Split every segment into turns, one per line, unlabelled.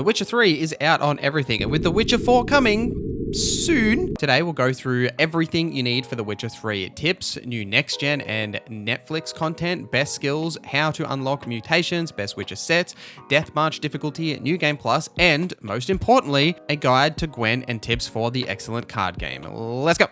The Witcher 3 is out on everything, and with The Witcher 4 coming soon, today we'll go through everything you need for The Witcher 3. Tips, new next-gen and Netflix content, best skills, how to unlock mutations, best Witcher sets, Death March difficulty, new game plus, and most importantly, a guide to Gwent and tips for the excellent card game. Let's go!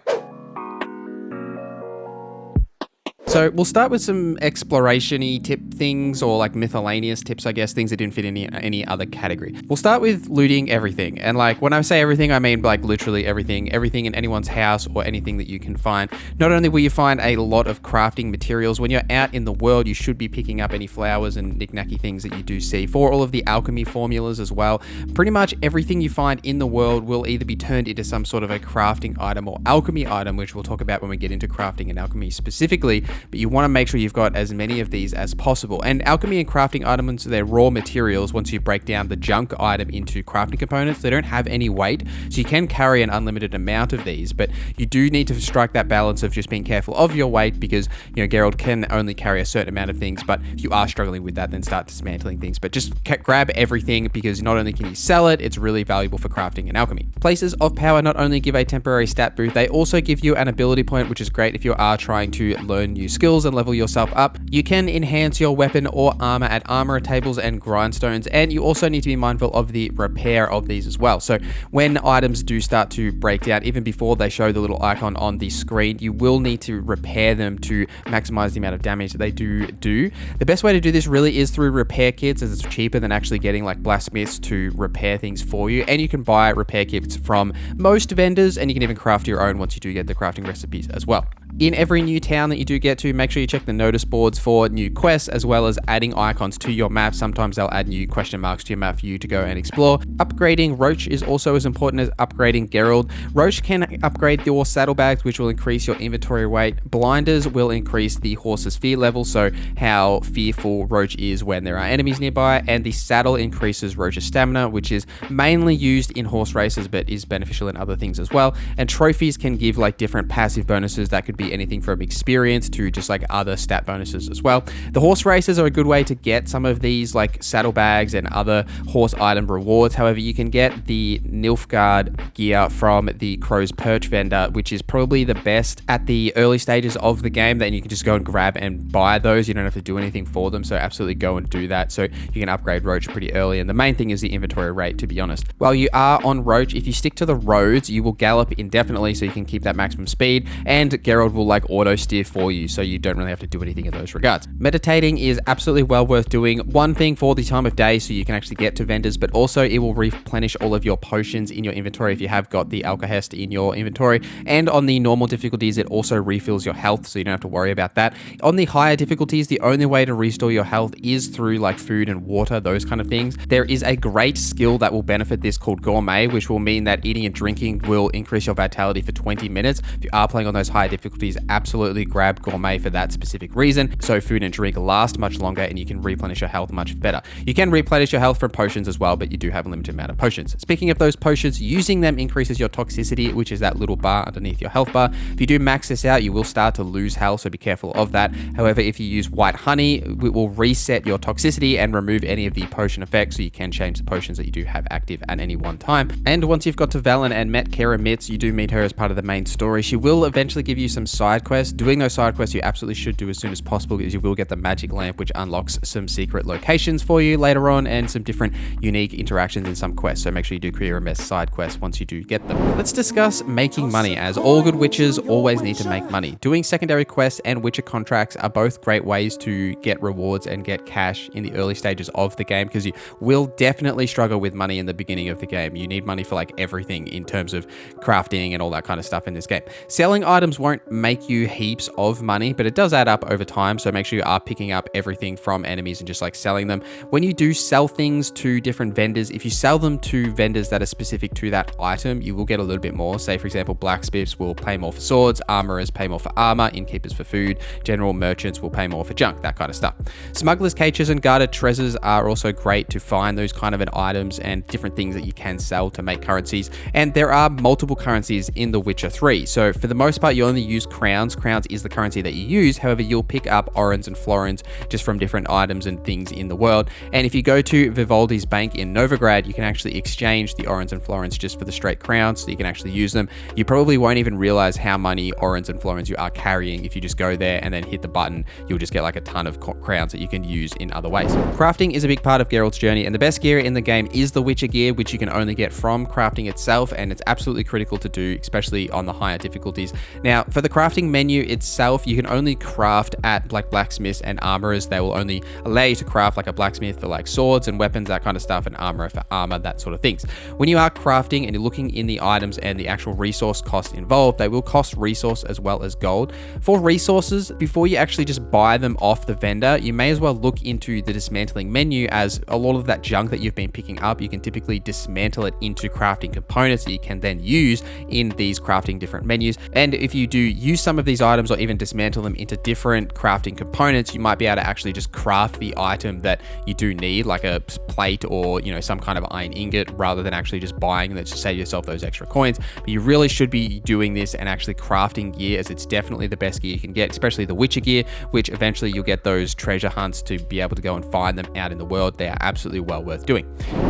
So we'll start with some exploration-y tip things, or like miscellaneous tips, I guess, things that didn't fit in any other category. We'll start with looting everything. And like when I say everything, I mean like literally everything in anyone's house or anything that you can find. Not only will you find a lot of crafting materials, when you're out in the world, you should be picking up any flowers and knick-knacky things that you do see for all of the alchemy formulas as well. Pretty much everything you find in the world will either be turned into some sort of a crafting item or alchemy item, which we'll talk about when we get into crafting and alchemy specifically. But you want to make sure you've got as many of these as possible. And alchemy and crafting items, they're raw materials. Once you break down the junk item into crafting components, they don't have any weight, so you can carry an unlimited amount of these, but you do need to strike that balance of just being careful of your weight, because, you know, Geralt can only carry a certain amount of things, but if you are struggling with that, then start dismantling things. But just grab everything, because not only can you sell it, it's really valuable for crafting and alchemy. Places of power not only give a temporary stat boost, they also give you an ability point, which is great if you are trying to learn new skills and level yourself up. You can enhance your weapon or armor at armor tables and grindstones, and you also need to be mindful of the repair of these as well. So when items do start to break down, even before they show the little icon on the screen, you will need to repair them to maximize the amount of damage that they do. The best way to do this really is through repair kits, as it's cheaper than actually getting like blacksmiths to repair things for you, and you can buy repair kits from most vendors, and you can even craft your own once you do get the crafting recipes as well. In every new town that you do get to, make sure you check the notice boards for new quests, as well as adding icons to your map. Sometimes they'll add new question marks to your map for you to go and explore. Upgrading Roach is also as important as upgrading Geralt. Roach can upgrade your saddlebags, which will increase your inventory weight. Blinders will increase the horse's fear level, so how fearful Roach is when there are enemies nearby. And the saddle increases Roach's stamina, which is mainly used in horse races, but is beneficial in other things as well. And trophies can give like different passive bonuses that could be anything from experience to just like other stat bonuses as well. The horse races are a good way to get some of these like saddlebags and other horse item rewards. However, you can get the Nilfgaard gear from the Crow's Perch vendor, which is probably the best at the early stages of the game. Then you can just go and grab and buy those. You don't have to do anything for them, so absolutely go and do that. So you can upgrade Roach pretty early, and the main thing is the inventory rate, to be honest. While you are on Roach, if you stick to the roads, you will gallop indefinitely, so you can keep that maximum speed, and Geralt will like auto steer for you, so you don't really have to do anything in those regards. Meditating is absolutely well worth doing. One thing for the time of day, so you can actually get to vendors, but also it will replenish all of your potions in your inventory if you have got the Alkahest in your inventory. And on the normal difficulties, it also refills your health, so you don't have to worry about that. On the higher difficulties, the only way to restore your health is through like food and water, those kind of things. There is a great skill that will benefit this called Gourmet, which will mean that eating and drinking will increase your vitality for 20 minutes. If you are playing on those higher difficulties, absolutely grab Gourmet for that specific reason, so food and drink last much longer and you can replenish your health much better. You can replenish your health from potions as well, but you do have a limited amount of potions. Speaking of those potions, using them increases your toxicity, which is that little bar underneath your health bar. If you do max this out, you will start to lose health, so be careful of that. However, if you use white honey, it will reset your toxicity and remove any of the potion effects, so you can change the potions that you do have active at any one time. And once you've got to Velen and met Kara Mitz, you do meet her as part of the main story. She will eventually give you some side quests. Doing those side quests you absolutely should do as soon as possible, because you will get the magic lamp, which unlocks some secret locations for you later on and some different unique interactions in some quests. So make sure you do clear and side quests once you do get them. Let's discuss making money, as all good witches always need to make money. Doing secondary quests and witcher contracts are both great ways to get rewards and get cash in the early stages of the game, because you will definitely struggle with money in the beginning of the game. You need money for like everything in terms of crafting and all that kind of stuff in this game. Selling items won't make you heaps of money, but it does add up over time, so make sure you are picking up everything from enemies and just like selling them. When you do sell things to different vendors, if you sell them to vendors that are specific to that item, you will get a little bit more. Say for example, blacksmiths will pay more for swords, armorers pay more for armor, innkeepers for food, general merchants will pay more for junk, that kind of stuff. Smugglers' caches and guarded treasures are also great to find those kind of items and different things that you can sell to make currencies. And there are multiple currencies in The Witcher 3, so for the most part you only use crowns. Crowns is the currency that you use. However, you'll pick up orens and florins just from different items and things in the world. And if you go to Vivaldi's bank in Novigrad, you can actually exchange the orens and florins just for the straight crowns, so you can actually use them. You probably won't even realize how many orens and florins you are carrying. If you just go there and then hit the button, you'll just get like a ton of crowns that you can use in other ways. Crafting is a big part of Geralt's journey, and the best gear in the game is the Witcher gear, which you can only get from crafting itself, and it's absolutely critical to do, especially on the higher difficulties. Now, for the crafting menu itself, you can only craft at like blacksmiths and armorers. They will only allow you to craft like a blacksmith for like swords and weapons, that kind of stuff, and armor for armor, that sort of things. When you are crafting and you're looking in the items and the actual resource cost involved, they will cost resource as well as gold. For resources, before you actually just buy them off the vendor, you may as well look into the dismantling menu, as a lot of that junk that you've been picking up, you can typically dismantle it into crafting components that you can then use in these crafting different menus. And if you do use some of these items or even dismantle them into different crafting components, you might be able to actually just craft the item that you do need, like a plate or, you know, some kind of iron ingot, rather than actually just buying that to save yourself those extra coins. But you really should be doing this and actually crafting gear, as it's definitely the best gear you can get, especially the Witcher gear, which eventually you'll get those treasure hunts to be able to go and find them out in the world. They are absolutely well worth doing.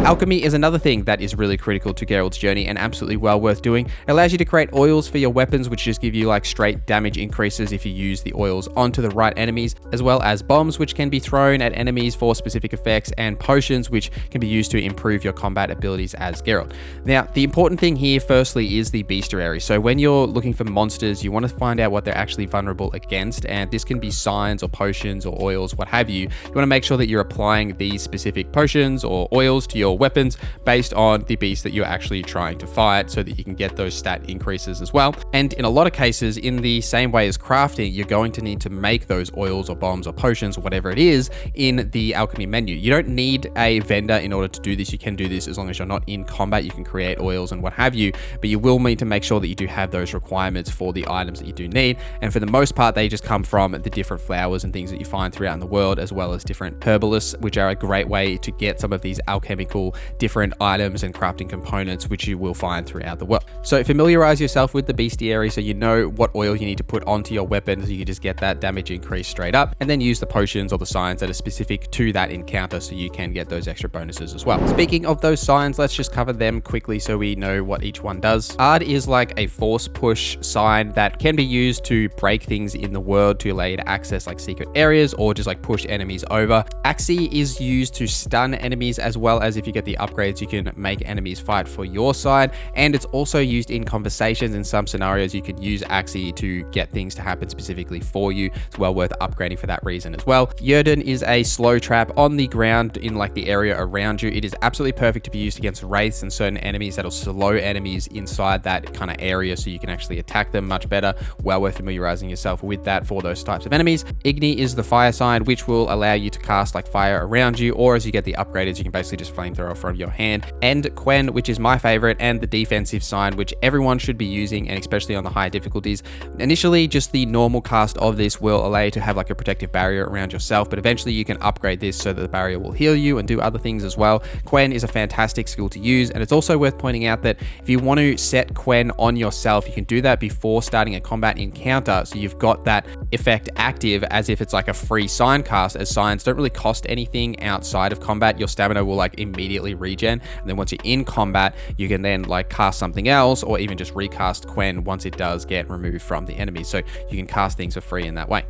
Alchemy is another thing that is really critical to Geralt's journey and absolutely well worth doing. It allows you to create oils for your weapons, which just give you like straight damage increases if you use the oils onto the right enemies, as well as bombs, which can be thrown at enemies for specific effects, and potions, which can be used to improve your combat abilities as Geralt. Now, the important thing here firstly is the bestiary. So when you're looking for monsters, you want to find out what they're actually vulnerable against, and this can be signs or potions or oils, what have you. You want to make sure that you're applying these specific potions or oils to your weapons based on the beast that you're actually trying to fight, so that you can get those stat increases as well. And in a lot of cases, in the same way as crafting, you're going to need to make those oils or bombs or potions or whatever it is in the alchemy menu. You don't need a vendor in order to do this. You can do this as long as you're not in combat. You can create oils and what have you, but you will need to make sure that you do have those requirements for the items that you do need. And for the most part, they just come from the different flowers and things that you find throughout in the world, as well as different herbalists, which are a great way to get some of these alchemical different items and crafting components, which you will find throughout the world. So familiarize yourself with the bestiary so you know what oil you need to put onto your weapon, so you can just get that damage increase straight up, and then use the potions or the signs that are specific to that encounter so you can get those extra bonuses as well. Speaking of those signs, let's just cover them quickly so we know what each one does. Ard is like a force push sign that can be used to break things in the world, to allow you to access like secret areas or just like push enemies over. Axii is used to stun enemies, as well as if you get the upgrades, you can make enemies fight for your side. And it's also used in conversations. In some scenarios, you could use Axii to get things to happen specifically for you. It's well worth upgrading for that reason as well. Yerden is a slow trap on the ground in like the area around you. It is absolutely perfect to be used against wraiths and certain enemies that'll slow enemies inside that kind of area, so you can actually attack them much better. Well worth familiarizing yourself with that for those types of enemies. Igni is the fire sign, which will allow you to cast like fire around you, or as you get the upgraded, you can basically just flamethrower from your hand. And Quen, which is my favorite, and the defensive sign, which everyone should be using, and especially on the higher difficulties. Initially, just the normal cast of this will allow you to have like a protective barrier around yourself, but eventually you can upgrade this so that the barrier will heal you and do other things as well. Quen is a fantastic skill to use, and it's also worth pointing out that if you want to set Quen on yourself, you can do that before starting a combat encounter, so you've got that effect active as if it's like a free sign cast, as signs don't really cost anything outside of combat. Your stamina will like immediately regen, and then once you're in combat, you can then like cast something else, or even just recast Quen once it does get removed from the enemy, so you can cast things for free in that way.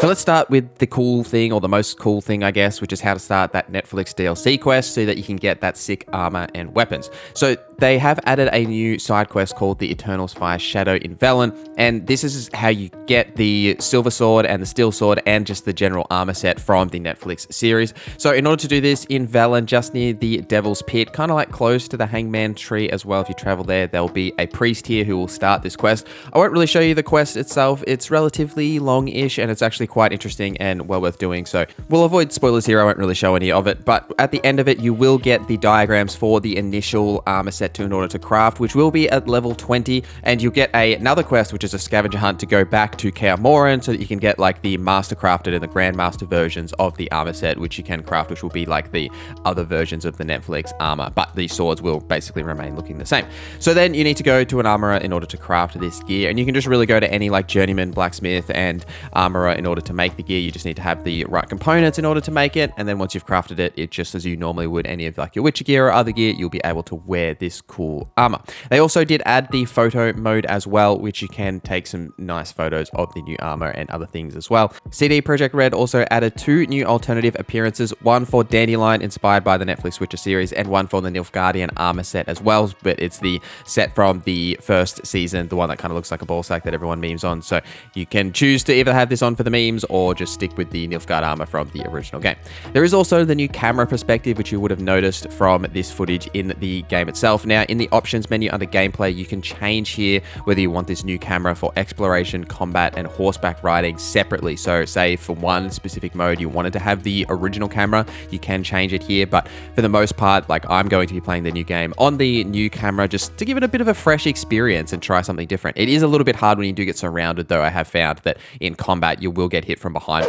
So let's start with the cool thing, or the most cool thing, I guess, which is how to start that Netflix DLC quest so that you can get that sick armor and weapons. So they have added a new side quest called the Eternal's Fire Shadow in Velen, and this is how you get the Silver Sword and the Steel Sword and just the general armor set from the Netflix series. So in order to do this in Velen, just near the Devil's Pit, kind of like close to the Hangman Tree as well, if you travel there, there'll be a priest here who will start this quest. I won't really show you the quest itself. It's relatively long-ish, and it's actually quite interesting and well worth doing, so we'll avoid spoilers here. I won't really show any of it, but at the end of it, you will get the diagrams for the initial armor set get to in order to craft, which will be at level 20, and you'll get another quest, which is a scavenger hunt to go back to Kaer Morhen so that you can get like the master crafted and the grandmaster versions of the armor set, which you can craft, which will be like the other versions of the Netflix armor, but the swords will basically remain looking the same. So then you need to go to an armorer in order to craft this gear, and you can just really go to any like journeyman, blacksmith, and armorer in order to make the gear. You just need to have the right components in order to make it, and then once you've crafted it, it just as you normally would any of like your Witcher gear or other gear, you'll be able to wear this cool armor. They also did add the photo mode as well, which you can take some nice photos of the new armor and other things as well. CD Projekt Red also added 2 new alternative appearances, one for Dandelion inspired by the Netflix Witcher series, and one for the Nilfgaardian armor set as well, but it's the set from the first season, the one that kind of looks like a ball sack that everyone memes on. So you can choose to either have this on for the memes or just stick with the Nilfgaard armor from the original game. There is also the new camera perspective, which you would have noticed from this footage in the game itself. Now, in the options menu under gameplay, you can change here whether you want this new camera for exploration, combat, and horseback riding separately. So say for one specific mode you wanted to have the original camera, you can change it here, but for the most part, like I'm going to be playing the new game on the new camera just to give it a bit of a fresh experience and try something different. It is a little bit hard when you do get surrounded, though. I have found that in combat you will get hit from behind.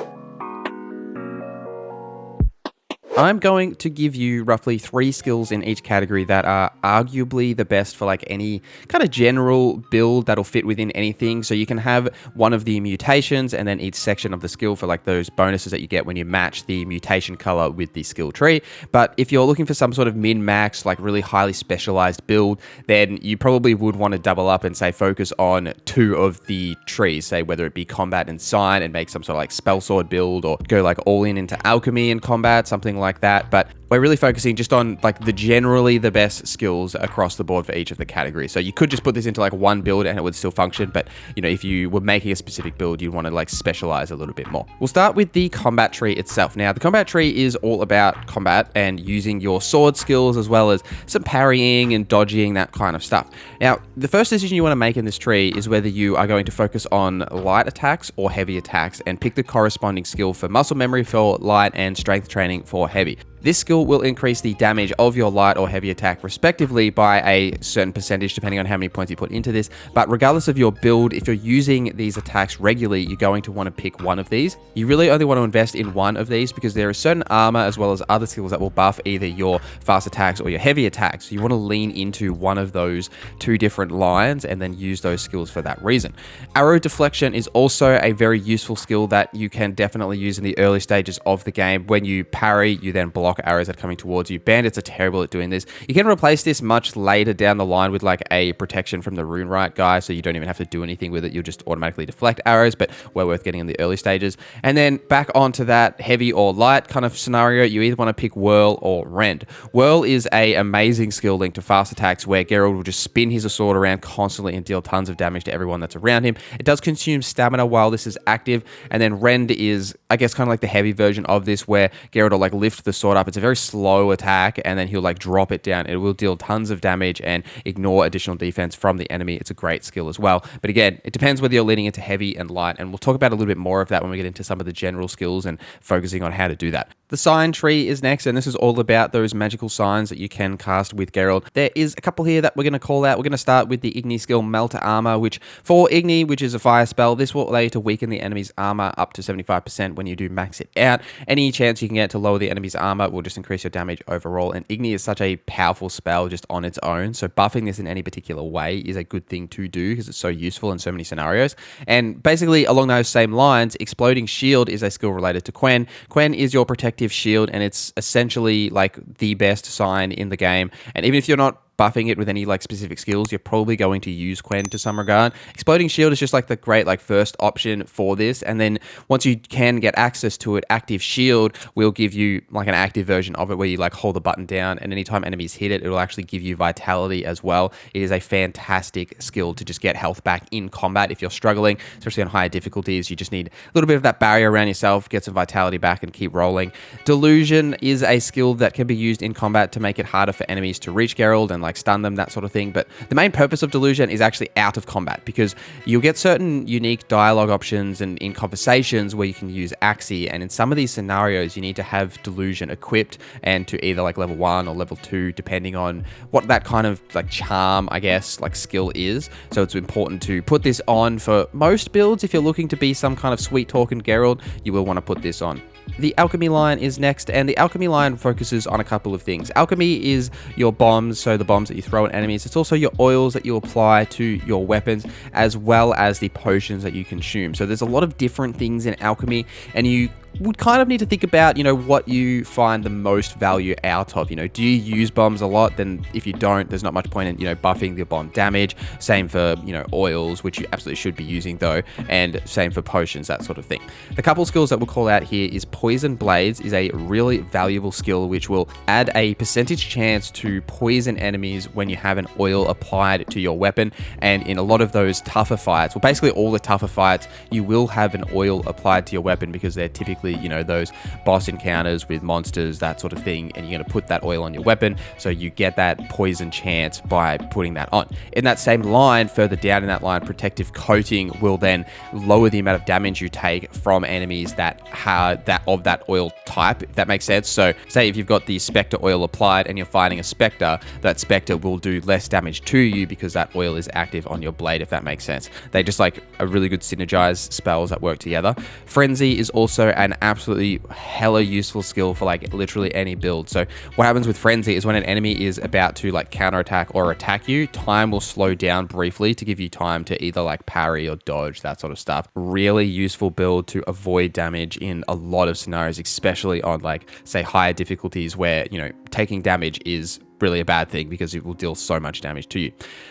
I'm going to give you roughly 3 skills in each category that are arguably the best for like any kind of general build that'll fit within anything. So you can have one of the mutations and then each section of the skill for like those bonuses that you get when you match the mutation color with the skill tree. But if you're looking for some sort of min-max, like really highly specialized build, then you probably would want to double up and say focus on 2 of the trees, say whether it be combat and sign and make some sort of like spell sword build, or go like all in into alchemy and combat, something like that. But we're really focusing just on like the generally the best skills across the board for each of the categories. So you could just put this into like one build and it would still function, but you know, if you were making a specific build, you'd want to like specialize a little bit more. We'll start with the combat tree itself. Now, the combat tree is all about combat and using your sword skills as well as some parrying and dodging, that kind of stuff. Now, the first decision you want to make in this tree is whether you are going to focus on light attacks or heavy attacks, and pick the corresponding skill for muscle memory for light and strength training for heavy. This skill will increase the damage of your light or heavy attack respectively by a certain percentage depending on how many points you put into this. But regardless of your build, if you're using these attacks regularly, you're going to want to pick one of these. You really only want to invest in one of these because there is certain armor as well as other skills that will buff either your fast attacks or your heavy attacks. So you want to lean into one of those 2 different lines and then use those skills for that reason. Arrow deflection is also a very useful skill that you can definitely use in the early stages of the game. When you parry, you then block arrows that are coming towards you. Bandits are terrible at doing this. You can replace this much later down the line with like a protection from the rune right guy, so you don't even have to do anything with it. You'll just automatically deflect arrows, but well worth getting in the early stages. And then back onto that heavy or light kind of scenario, you either want to pick Whirl or Rend. Whirl is a amazing skill linked to fast attacks where Geralt will just spin his sword around constantly and deal tons of damage to everyone that's around him. It does consume stamina while this is active. And then Rend is, I guess, kind of like the heavy version of this where Geralt will like lift the sword up. It's a very slow attack and then he'll like drop it down. It will deal tons of damage and ignore additional defense from the enemy. It's a great skill as well. But again, it depends whether you're leaning into heavy and light, and we'll talk about a little bit more of that when we get into some of the general skills and focusing on how to do that. The sign tree is next, and this is all about those magical signs that you can cast with Geralt. There is a couple here that we're going to call out. We're going to start with the Igni skill, Melter Armor, which for Igni, which is a fire spell, this will allow you to weaken the enemy's armor up to 75% when you do max it out. Any chance you can get to lower the enemy's armor will just increase your damage overall, and Igni is such a powerful spell just on its own, so buffing this in any particular way is a good thing to do because it's so useful in so many scenarios. And basically along those same lines, Exploding Shield is a skill related to Quen. Quen is your protective shield, and it's essentially like the best sign in the game. And even if you're not buffing it with any like specific skills, you're probably going to use Quen to some regard. Exploding Shield is just like the great like first option for this, and then once you can get access to it, Active Shield will give you like an active version of it where you like hold the button down, and anytime enemies hit it, it'll actually give you vitality as well. It is a fantastic skill to just get health back in combat if you're struggling, especially on higher difficulties. You just need a little bit of that barrier around yourself, get some vitality back and keep rolling. Delusion is a skill that can be used in combat to make it harder for enemies to reach Geralt and like stun them, that sort of thing. But the main purpose of Delusion is actually out of combat, because you'll get certain unique dialogue options and in conversations where you can use Axii, and in some of these scenarios you need to have Delusion equipped and to either like level 1 or level 2 depending on what that kind of like charm, I guess, like skill is. So it's important to put this on for most builds. If you're looking to be some kind of sweet talking Geralt, you will want to put this on. The alchemy line is next, and the alchemy line focuses on a couple of things. Alchemy is your bombs, so the bombs that you throw at enemies. It's also your oils that you apply to your weapons, as well as the potions that you consume. So there's a lot of different things in alchemy, and you would kind of need to think about, what you find the most value out of. Do you use bombs a lot? Then if you don't, there's not much point in, buffing your bomb damage. Same for, oils, which you absolutely should be using though, and same for potions, that sort of thing. The couple skills that we'll call out here is Poison Blades is a really valuable skill, which will add a percentage chance to poison enemies when you have an oil applied to your weapon. And in a lot of those tougher fights, well, basically all the tougher fights, you will have an oil applied to your weapon because they're typically those boss encounters with monsters, that sort of thing, and you're going to put that oil on your weapon, so you get that poison chance by putting that on. In that same line, further down in that line, Protective Coating will then lower the amount of damage you take from enemies that have that oil type, if that makes sense. So say if you've got the Spectre oil applied and you're fighting a Spectre, that Spectre will do less damage to you because that oil is active on your blade, if that makes sense. They just like a really good synergized spells that work together. Frenzy is also an absolutely hella useful skill for like literally any build. So what happens with Frenzy is when an enemy is about to like counterattack or attack you, time will slow down briefly to give you time to either like parry or dodge, that sort of stuff. Really useful build to avoid damage in a lot of scenarios, especially on like say higher difficulties where taking damage is really a bad thing because it will deal so much damage to you.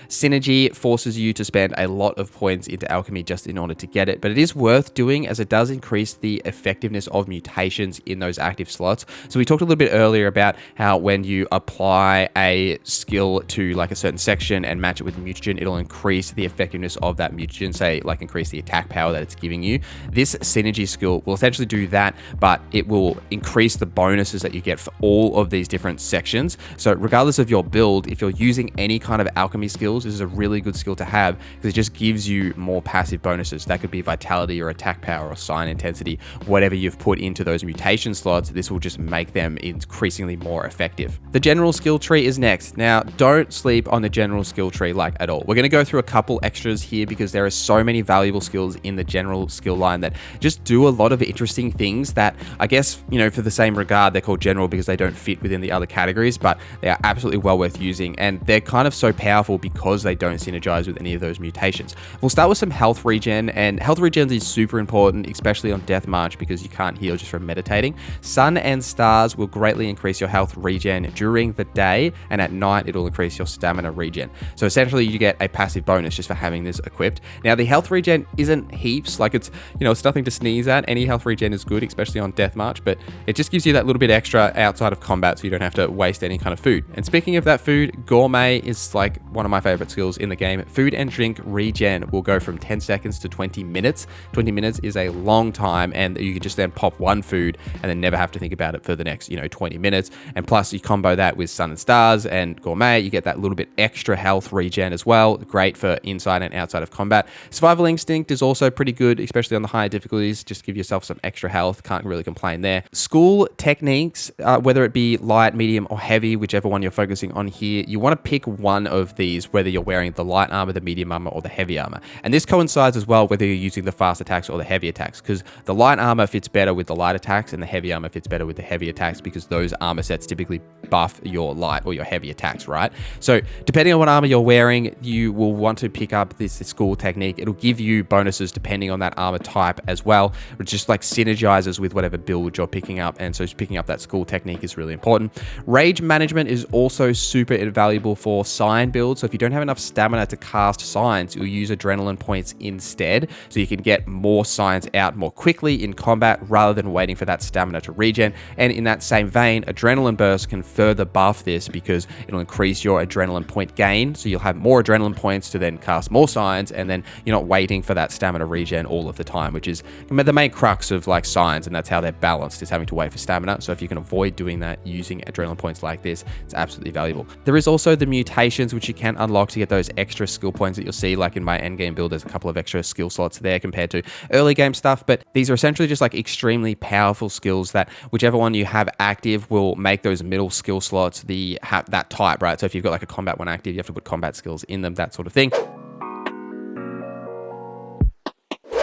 Synergy forces you to spend a lot of points into alchemy just in order to get it, but it is worth doing as it does increase the effectiveness of mutations in those active slots. So we talked a little bit earlier about how when you apply a skill to like a certain section and match it with a mutagen, it'll increase the effectiveness of that mutagen, say like increase the attack power that it's giving you. This synergy skill will essentially do that, but it will increase the bonuses that you get for all of these different sections. So regardless of your build, if you're using any kind of alchemy skills, this is a really good skill to have because it just gives you more passive bonuses. That could be vitality or attack power or sign intensity, whatever you've put into those mutation slots. This will just make them increasingly more effective. The general skill tree is next. Now, don't sleep on the general skill tree like at all. We're going to go through a couple extras here because there are so many valuable skills in the general skill line that just do a lot of interesting things that I guess, for the same regard, they're called general because they don't fit within the other categories, but they are absolutely well worth using, and they're kind of so powerful because they don't synergize with any of those mutations. We'll start with some health regen, and health regen is super important, especially on Death March because you can't heal just from meditating. Sun and Stars will greatly increase your health regen during the day, and at night it'll increase your stamina regen. So essentially you get a passive bonus just for having this equipped. Now the health regen isn't heaps, like it's nothing to sneeze at. Any health regen is good, especially on Death March, but it just gives you that little bit extra outside of combat so you don't have to waste any kind of food. And speaking of that food, Gourmet is like one of my favorite skills in the game. Food and drink regen will go from 10 seconds to 20 minutes. 20 minutes is a long time, and you can just then pop one food and then never have to think about it for the next 20 minutes. And plus you combo that with Sun and Stars and Gourmet, you get that little bit extra health regen as well. Great for inside and outside of combat. Survival Instinct is also pretty good, especially on the higher difficulties. Just give yourself some extra health, can't really complain there. School techniques, whether it be light, medium or heavy, whichever one you're focusing on here, you want to pick one of these, whether you're wearing the light armor, the medium armor, or the heavy armor. And this coincides as well whether you're using the fast attacks or the heavy attacks, because the light armor fits better with the light attacks and the heavy armor fits better with the heavy attacks because those armor sets typically buff your light or your heavy attacks, right? So depending on what armor you're wearing, you will want to pick up this school technique. It'll give you bonuses depending on that armor type as well, which just like synergizes with whatever build you're picking up. And so picking up that school technique is really important. Rage management is also super invaluable for sign builds. So if you don't have enough stamina to cast signs, you'll use adrenaline points instead. So you can get more signs out more quickly in combat rather than waiting for that stamina to regen. And in that same vein, adrenaline burst can further buff this because it'll increase your adrenaline point gain. So you'll have more adrenaline points to then cast more signs, and then you're not waiting for that stamina regen all of the time, which is the main crux of like signs, and that's how they're balanced, is having to wait for stamina. So if you can avoid doing that using adrenaline points like this, it's absolutely valuable. There is also the mutations, which you can unlock to get those extra skill points that you'll see, like in my endgame build, there's a couple of extra skill slots there compared to early game stuff, but these are essentially just like extremely powerful skills that whichever one you have active will make those middle skill slots that type, right? So if you've got like a combat one active, you have to put combat skills in them, that sort of thing.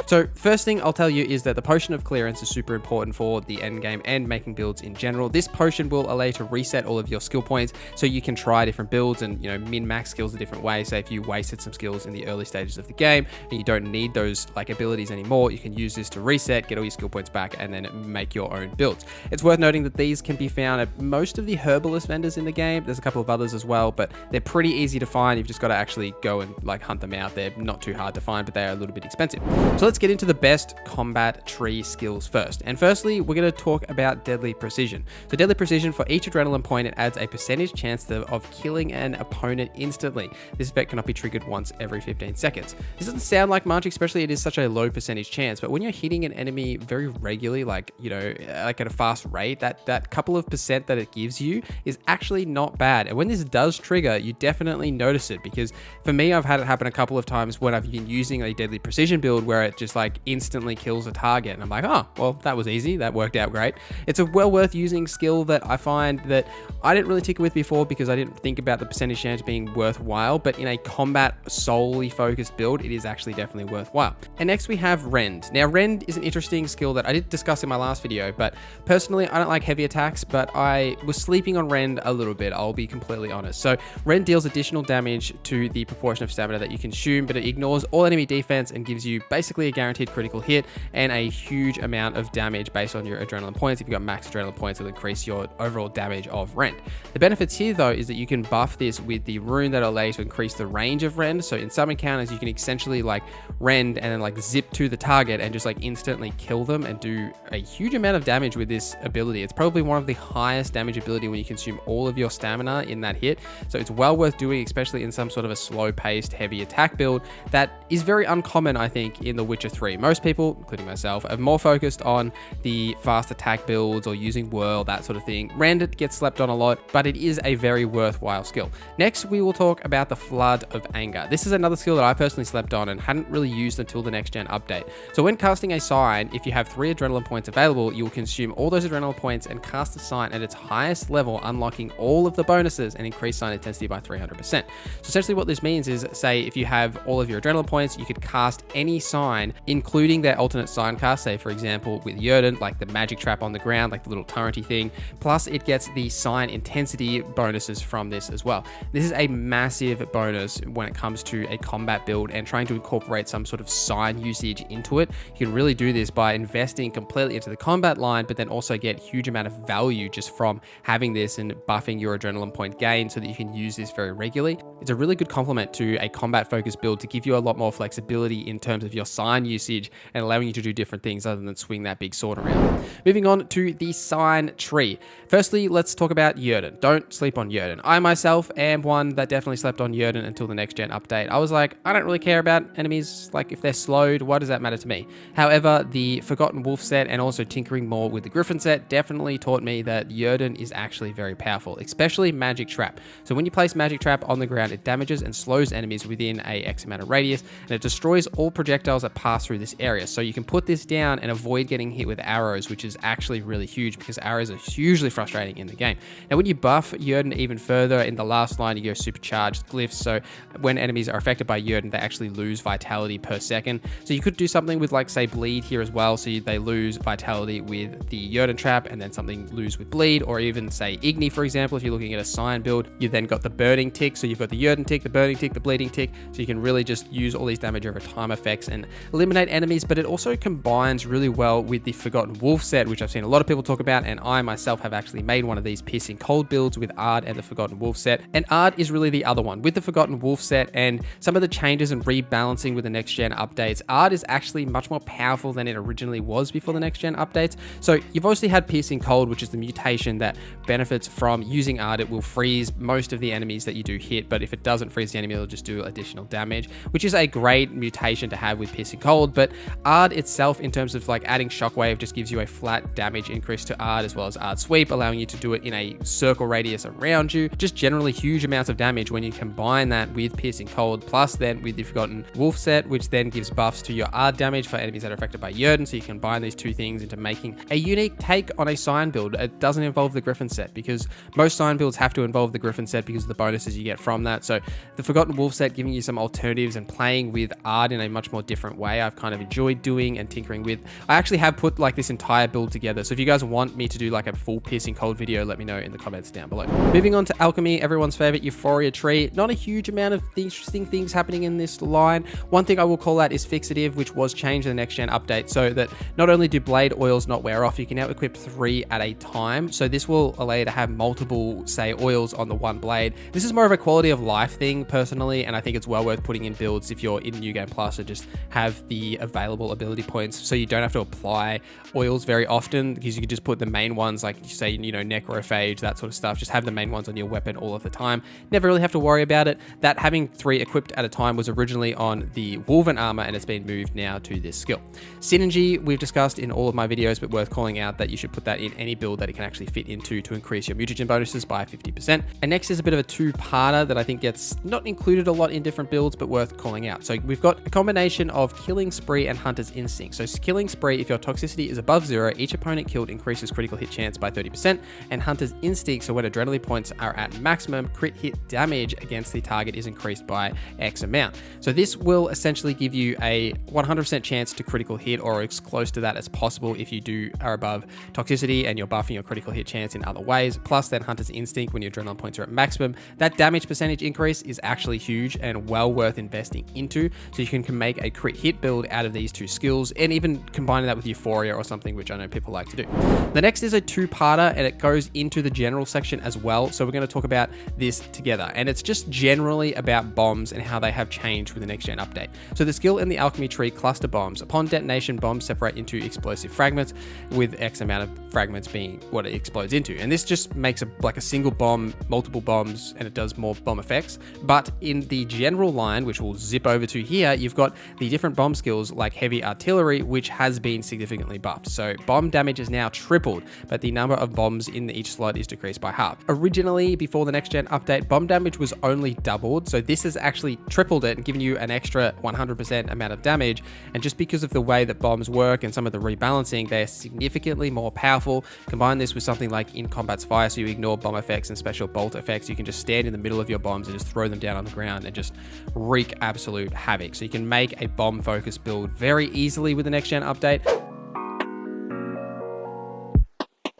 So first thing I'll tell you is that the potion of clearance is super important for the end game and making builds in general. This potion will allow you to reset all of your skill points so you can try different builds and, you know, min-max skills a different way. So if you wasted some skills in the early stages of the game and you don't need those like abilities anymore, you can use this to reset, get all your skill points back, and then make your own builds. It's worth noting that these can be found at most of the herbalist vendors in the game. There's a couple of others as well, but they're pretty easy to find. You've just got to actually go and like hunt them out. They're not too hard to find, but they are a little bit expensive. So let's get into the best combat tree skills first. And firstly, we're going to talk about deadly precision. So deadly precision, for each adrenaline point, it adds a percentage chance of killing an opponent instantly. This effect cannot be triggered once every 15 seconds. This doesn't sound like much, especially it is such a low percentage chance, but when you're hitting an enemy very regularly, like, you know, like at a fast rate, that couple of percent that it gives you is actually not bad. And when this does trigger, you definitely notice it, because for me, I've had it happen a couple of times when I've been using a deadly precision build where it just like instantly kills a target, and I'm like, oh, well, that was easy, that worked out great. It's a well worth using skill that I find that I didn't really tinker with before because I didn't think about the percentage chance being worthwhile, but in a combat solely focused build, it is actually definitely worthwhile. And next we have Rend. Now Rend is an interesting skill that I did discuss in my last video, but personally I don't like heavy attacks, but I was sleeping on Rend a little bit, I'll be completely honest. So Rend deals additional damage to the proportion of stamina that you consume, but it ignores all enemy defense and gives you basically a guaranteed critical hit and a huge amount of damage based on your adrenaline points. If you've got max adrenaline points, it'll increase your overall damage of Rend. The benefits here though is that you can buff this with the rune that allows you to increase the range of Rend. So in some encounters, you can essentially like Rend and then like zip to the target and just like instantly kill them and do a huge amount of damage with this ability. It's probably one of the highest damage ability when you consume all of your stamina in that hit. So it's well worth doing, especially in some sort of a slow paced heavy attack build that is very uncommon, I think, in The Witcher 3. Most people, including myself, are more focused on the fast attack builds or using whirl, that sort of thing. Rend gets slept on a lot, but it is a very worthwhile skill. Next, we will talk about the Flood of Anger. This is another skill that I personally slept on and hadn't really used until the next gen update. So when casting a sign, if you have 3 adrenaline points available, you will consume all those adrenaline points and cast the sign at its highest level, unlocking all of the bonuses and increase sign intensity by 300%. So essentially what this means is, say if you have all of your adrenaline points, you could cast any sign, including their alternate sign cast, say for example with Yrden, like the magic trap on the ground, like the little turrety thing, plus it gets the sign intensity bonuses from this as well. This is a massive bonus when it comes to a combat build and trying to incorporate some sort of sign usage into it. You can really do this by investing completely into the combat line, but then also get huge amount of value just from having this and buffing your adrenaline point gain so that you can use this very regularly. It's a really good complement to a combat focused build to give you a lot more flexibility in terms of your sign usage and allowing you to do different things other than swing that big sword around. Moving on to the sign tree. Firstly, let's talk about Yrden. Don't sleep on Yrden. I myself am one that definitely slept on Yrden until the next gen update. I was like, I don't really care about enemies, like if they're slowed, why does that matter to me? However, the Forgotten Wolf set and also tinkering more with the Griffin set definitely taught me that Yrden is actually very powerful, especially Magic Trap. So when you place Magic Trap on the ground, it damages and slows enemies within a X amount of radius, and it destroys all projectiles that pass through this area. So you can put this down and avoid getting hit with arrows, which is actually really huge because arrows are hugely frustrating in the game. Now, when you buff Yrden even further, in the last line, you go supercharged glyphs. So when enemies are affected by Yrden, they actually lose vitality per second. So you could do something with like say bleed here as well. So they lose vitality with the Yrden trap and then something lose with bleed, or even say Igni, for example, if you're looking at a sign build, you then got the burning tick. So you've got the Yrden tick, the burning tick, the bleeding tick. So you can really just use all these damage over time effects and eliminate enemies, but it also combines really well with the Forgotten Wolf set, which I've seen a lot of people talk about, and I myself have actually made one of these piercing cold builds with Ard and the Forgotten Wolf set. And Ard is really the other one. With the Forgotten Wolf set and some of the changes and rebalancing with the next gen updates, Ard is actually much more powerful than it originally was before the next gen updates. So you've obviously had piercing cold, which is the mutation that benefits from using Ard. It will freeze most of the enemies that you do hit, but if it doesn't freeze the enemy, it'll just do additional damage, which is a great mutation to have with Piercing Cold, but Ard itself, in terms of like adding Shockwave, just gives you a flat damage increase to Ard, as well as Ard Sweep, allowing you to do it in a circle radius around you. Just generally huge amounts of damage when you combine that with Piercing Cold, plus then with the Forgotten Wolf set, which then gives buffs to your Ard damage for enemies that are affected by Yrden. So you combine these two things into making a unique take on a Sign build. It doesn't involve the Griffin set, because most Sign builds have to involve the Griffin set because of the bonuses you get from that. So the Forgotten Wolf set giving you some alternatives and playing with Ard in a much more different way, I've kind of enjoyed doing and tinkering with. I actually have put like this entire build together, so if you guys want me to do like a full Piercing Cold video, let me know in the comments down below. Moving on to Alchemy, everyone's favorite Euphoria tree. Not a huge amount of interesting things happening in this line. One thing I will call out is Fixative, which was changed in the next gen update, so that not only do blade oils not wear off, you can now equip 3 at a time. So this will allow you to have multiple, say, oils on the one blade. This is more of a quality of life thing personally, and I think it's well worth putting in builds if you're in New Game Plus, to just have the available ability points so you don't have to apply oils very often, because you can just put the main ones, like say, you know, Necrophage, that sort of stuff, just have the main ones on your weapon all of the time. Never really have to worry about it. That having 3 equipped at a time was originally on the Woven armor, and it's been moved now to this skill. Synergy, we've discussed in all of my videos, but worth calling out that you should put that in any build that it can actually fit into to increase your mutagen bonuses by 50%. And next is a bit of a two-parter that I think gets not included a lot in different builds, but worth calling out. So we've got a combination of Killing Spree and Hunter's Instinct. So Killing Spree, if your toxicity is above 0, each opponent killed increases critical hit chance by 30%, and Hunter's Instinct, so when adrenaline points are at maximum, crit hit damage against the target is increased by X amount. So this will essentially give you a 100% chance to critical hit, or as close to that as possible if you are above toxicity and you're buffing your critical hit chance in other ways. Plus then Hunter's Instinct, when your adrenaline points are at maximum, that damage percentage increase is actually huge and well worth investing into. So you can make a crit hit build out of these two skills, and even combining that with Euphoria or something, which I know people like to do. The next is a two-parter, and it goes into the general section as well. So we're going to talk about this together, and it's just generally about bombs and how they have changed with the next gen update. So the skill in the alchemy tree, cluster bombs. Upon detonation, bombs separate into explosive fragments, with X amount of fragments being what it explodes into. And this just makes like a single bomb, multiple bombs, and it does more bomb effects. But in the general line, which we'll zip over to here, you've got the different bomb skills like heavy artillery, which has been significantly buffed. So bomb damage is now tripled, but the number of bombs in each slot is decreased by half. Originally, before the next gen update, bomb damage was only doubled. So this has actually tripled it and given you an extra 100% amount of damage. And just because of the way that bombs work and some of the rebalancing, they're significantly more powerful. Combine this with something like in combat's fire, so you ignore bomb effects and special bolt effects. You can just stand in the middle of your bombs and just throw them down on the ground and just wreak absolute havoc. So you can make a bomb focused build very easily with the next gen update.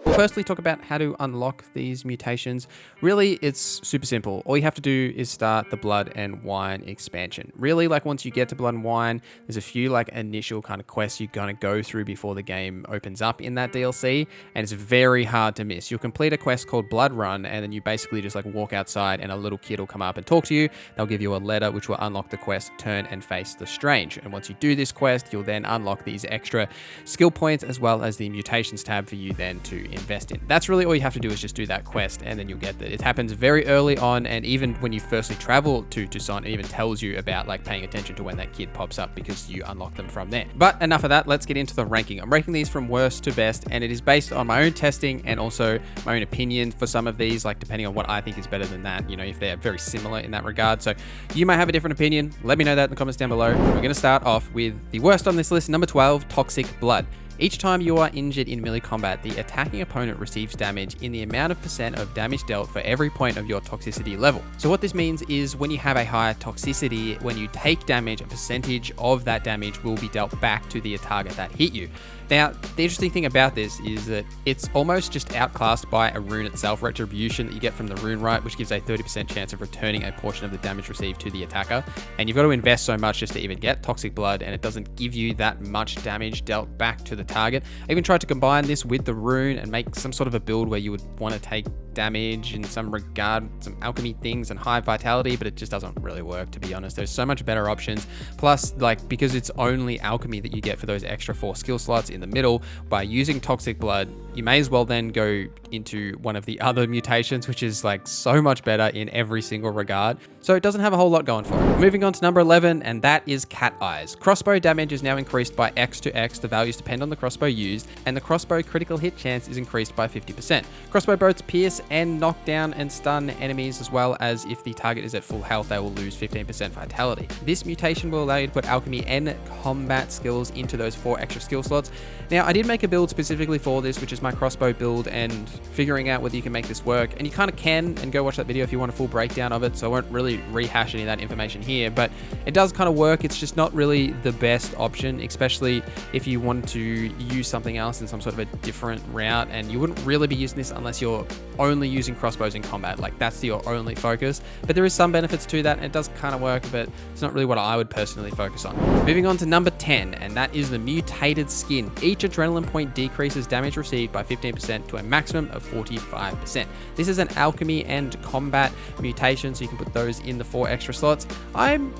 We'll firstly talk about how to unlock these mutations. Really, it's super simple. All you have to do is start the Blood and Wine expansion. Really, like once you get to Blood and Wine, there's a few like initial kind of quests you're gonna go through before the game opens up in that DLC, and it's very hard to miss. You'll complete a quest called Blood Run, and then you basically just like walk outside and a little kid will come up and talk to you. They'll give you a letter which will unlock the quest, Turn and Face the Strange. And once you do this quest, you'll then unlock these extra skill points as well as the Mutations tab for you then to invest in. That's really all you have to do, is just do that quest, and then you'll get that. It happens very early on, and even when you firstly travel to Tucson, it even tells you about like paying attention to when that kid pops up, because you unlock them from there. But enough of that, let's get into the ranking. I'm ranking these from worst to best, and it is based on my own testing and also my own opinion for some of these, like depending on what I think is better than that, you know, if they're very similar in that regard. So you might have a different opinion. Let me know that in the comments down below. We're going to start off with the worst on this list, number 12, Toxic Blood. Each time you are injured in melee combat, the attacking opponent receives damage in the amount of % of damage dealt for every point of your toxicity level. So what this means is when you have a higher toxicity, when you take damage, a percentage of that damage will be dealt back to the target that hit you. Now, the interesting thing about this is that it's almost just outclassed by a rune itself, Retribution, that you get from the rune right, which gives a 30% chance of returning a portion of the damage received to the attacker. And you've got to invest so much just to even get Toxic Blood, and it doesn't give you that much damage dealt back to the target. I even tried to combine this with the rune and make some sort of a build where you would want to take damage in some regard, some alchemy things and high vitality, but it just doesn't really work, to be honest. There's so much better options. Plus, like, because it's only alchemy that you get for those extra 4 skill slots in the middle, by using Toxic Blood, you may as well then go into one of the other mutations, which is like so much better in every single regard. So it doesn't have a whole lot going for it. Moving on to number 11, and that is Cat Eyes. Crossbow damage is now increased by X to X. The values depend on the crossbow used, and the crossbow critical hit chance is increased by 50%. Crossbow bolts pierce and knock down and stun enemies, as well as if the target is at full health, they will lose 15% vitality. This mutation will allow you to put alchemy and combat skills into those 4 extra skill slots. Now, I did make a build specifically for this, which is my crossbow build, and figuring out whether you can make this work, and you kind of can, and go watch that video if you want a full breakdown of it, so I won't really rehash any of that information here, but it does kind of work. It's just not really the best option, especially if you want to use something else in some sort of a different route, and you wouldn't really be using this unless you're only using crossbows in combat, like that's your only focus. But there is some benefits to that, and it does kind of work, but it's not really what I would personally focus on. Moving on to number 10, and that is the mutated skin. Each adrenaline point decreases damage received by 15% to a maximum of 45%. This is an alchemy and combat mutation, so you can put those in the 4 extra slots. I'm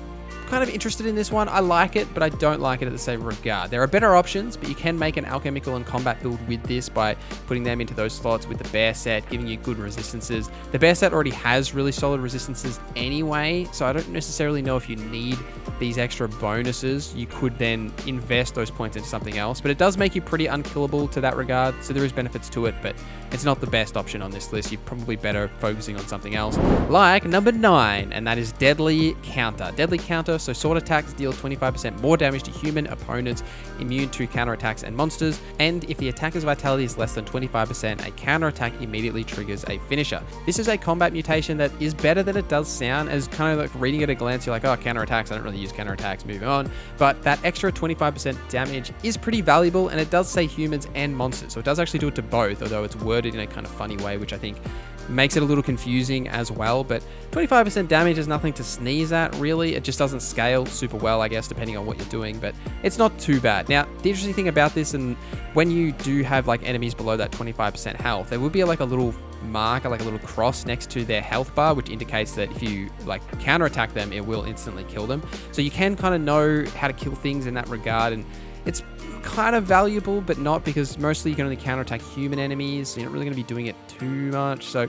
kind of interested in this one. I like it, but I don't like it at the same regard. There are better options, but you can make an alchemical and combat build with this by putting them into those slots with the bear set, giving you good resistances. The bear set already has really solid resistances anyway, so I don't necessarily know if you need these extra bonuses. You could then invest those points into something else, but it does make you pretty unkillable to that regard, so there is benefits to it, but it's not the best option on this list. You're probably better focusing on something else, like number 9, and that is Deadly Counter. Deadly Counter, so sword attacks deal 25% more damage to human opponents immune to counterattacks and monsters, and if the attacker's vitality is less than 25%, a counterattack immediately triggers a finisher. This is a combat mutation that is better than it does sound, as kind of like reading at a glance, you're like, oh, counterattacks, I don't really use counterattacks, moving on. But that extra 25% damage is pretty valuable, and it does say humans and monsters, so it does actually do it to both, although it's worded in a kind of funny way, which I think makes it a little confusing as well. But 25% damage is nothing to sneeze at, really. It just doesn't scale super well, I guess, depending on what you're doing, but it's not too bad. Now, the interesting thing about this, and when you do have like enemies below that 25% health, there will be like a little marker, like a little cross next to their health bar, which indicates that if you like counterattack them, it will instantly kill them. So you can kind of know how to kill things in that regard, and it's kind of valuable, but not, because mostly you can only counterattack human enemies, so you're not really going to be doing it too much. So